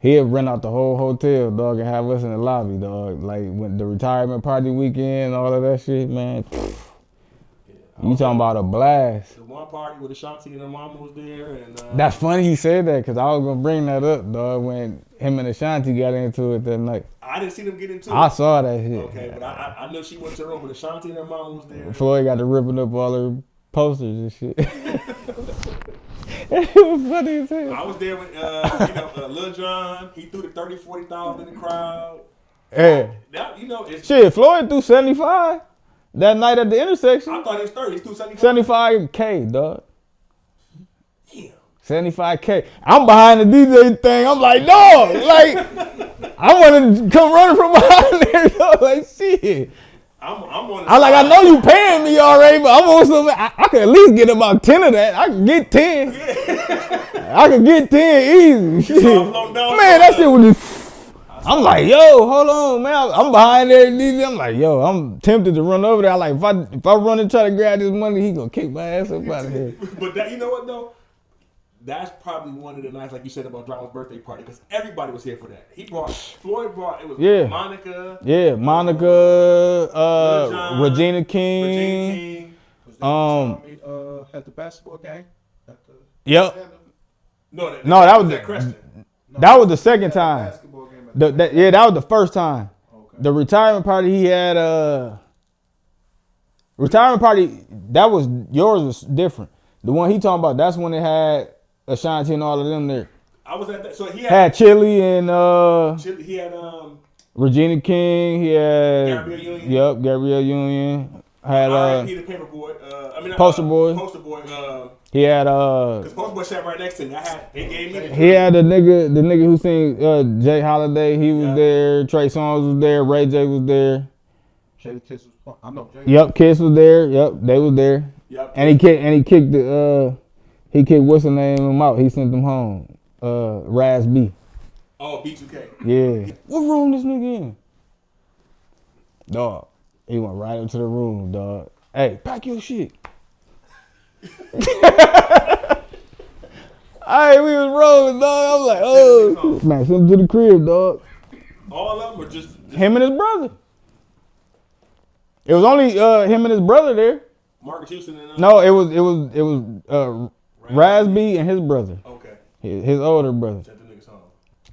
he'd rent out the whole hotel, dog, and have us in the lobby, dog. Like when the retirement party weekend, all of that shit, man. You talking about a blast. The one party with Ashanti and her mama was there. And that's funny you said that, because I was going to bring that up, dog, when him and Ashanti got into it that night. I didn't see them get into it. I saw that shit. Okay, but I know she went to her room, but Ashanti and her mama was there. Floyd got to ripping up all her posters and shit. It was funny as hell. I was there with, Lil Jon. He threw the 30,000, 40,000 in the crowd. Yeah. It's... Shit, Floyd threw 75. That night at the intersection. I thought it was 30. He threw 75. 75K, dog. Damn. 75K. I'm behind the DJ thing. I'm like, dog. Like, I want to come running from behind there, dog. Like, shit. I know you paying me already, but I'm on something. I could at least get about 10 of that. I can get 10. Yeah. I can get 10 easy. Shit. Man, that shit was just... I'm like, yo, hold on, man. I'm behind there, DJ. I'm like, yo, I'm tempted to run over there. I'm like, if I run and try to grab this money, he gonna kick my ass up out of here. But that, you know what though? That's probably one of the nights, like you said about Drama's birthday party, because everybody was here for that. Floyd brought, it was Monica. Yeah, Monica, Regina King. At the basketball game. Yep. No, that was the second time. That was the first time. Okay. The retirement party he had Retirement party, that was yours was different. The one he talking about, that's when it had Ashanti and all of them there. I was at that. So he Had Chili and he had Regina King. He had Gabrielle Union. Yep, Gabrielle Union. Had R.I.P. the Paperboy. Poster Boy. Poster Boy. He had Because Poster Boy sat right next to me. They gave me. He had the nigga who sing Jay Holiday. He was there. Trey Songz was there. Ray J was there. Kiss was, I know. Yep, Kiss was there. Yep, they was there. Yep. And he kicked what's the name of him out. He sent them home. Raz B. Oh, B2K. Yeah. What room this nigga in? Dog. He went right into the room, dog. Hey, pack your shit. Alright, we was rolling, dog. I was like, oh, man, send him to the crib, dog. All of them were just him and his brother. It was only him and his brother there. Marcus Houston and No, it was Raz B and his brother. Okay. His older brother. Sent the niggas home.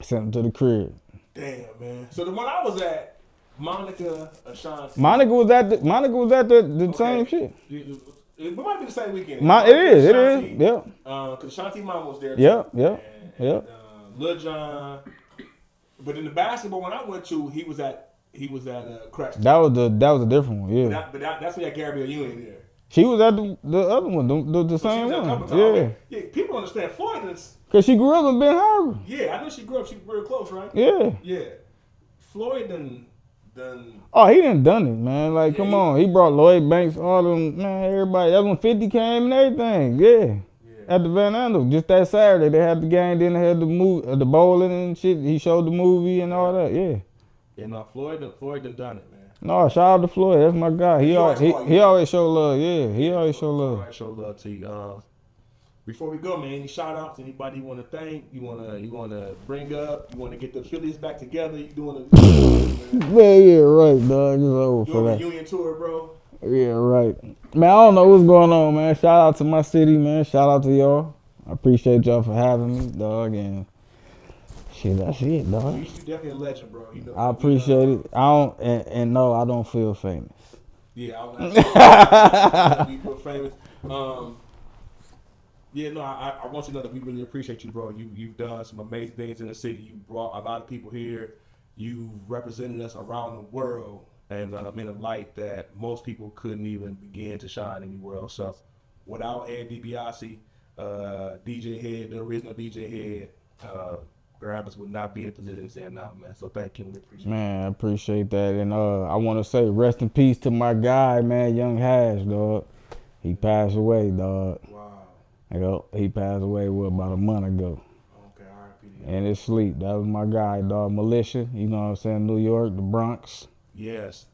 Sent him to the crib. Damn, man. So the one I was at, Monica, Ashanti. Monica was at the same shit. It might be the same weekend. It is. Yep. Because Ashanti mom was there. Yep. And Lil Jon. But in the basketball one I went to, he was at Crash. That was a different one. Yeah. But that's when you had Gabrielle Union there. She was at the other one, the same one. Yeah. Yeah. People understand Floyd is. Cause she grew up in Ben Harbor. Yeah, I know she grew up. She real close, right? Yeah. Yeah. Floyd done. Oh, he done it, man. Like, come on. He brought Lloyd Banks, all them, man, everybody. That's when 50 came and everything. Yeah. At the Van Andel. Just that Saturday, they had the game, then they had the movie, the bowling and shit. He showed the movie and all that. Yeah. Yeah, no, Floyd done it, man. No, shout out to Floyd. That's my guy. He always show love. Yeah, he always show love. Always show love to you. Before we go, man, any shout outs? Anybody you want to thank? You want to bring up? You want to get the Aphilliates back together? You doing a man, yeah, right, dog. It's over for that. Reunion tour, bro. Yeah, right. Man, I don't know what's going on, man. Shout out to my city, man. Shout out to y'all. I appreciate y'all for having me, dog. And shit, that's it, dog. You definitely a legend, bro. You know, I appreciate it. I don't, and no, I don't feel famous. Yeah, I don't feel famous. Yeah, no, I want you to know that we really appreciate you, bro. You've done some amazing things in the city. You brought a lot of people here. You represented us around the world and in a light that most people couldn't even begin to shine anywhere else. So without Ed Debiase, DJ Head, the original DJ Head, Grabbers would not be in the position they're now, man. So thank you. We appreciate it. Man, I appreciate that. And I want to say rest in peace to my guy, man, Young Hash, dog. He passed away, dog. Wow. He passed away, about a month ago. Okay, R.I.P. And his sleep. That was my guy, dog. Militia, you know what I'm saying? New York, the Bronx. Yes.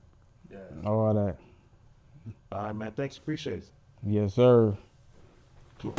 Yeah. All that. All right, man. Thanks. Appreciate it. Yes, sir. Cool.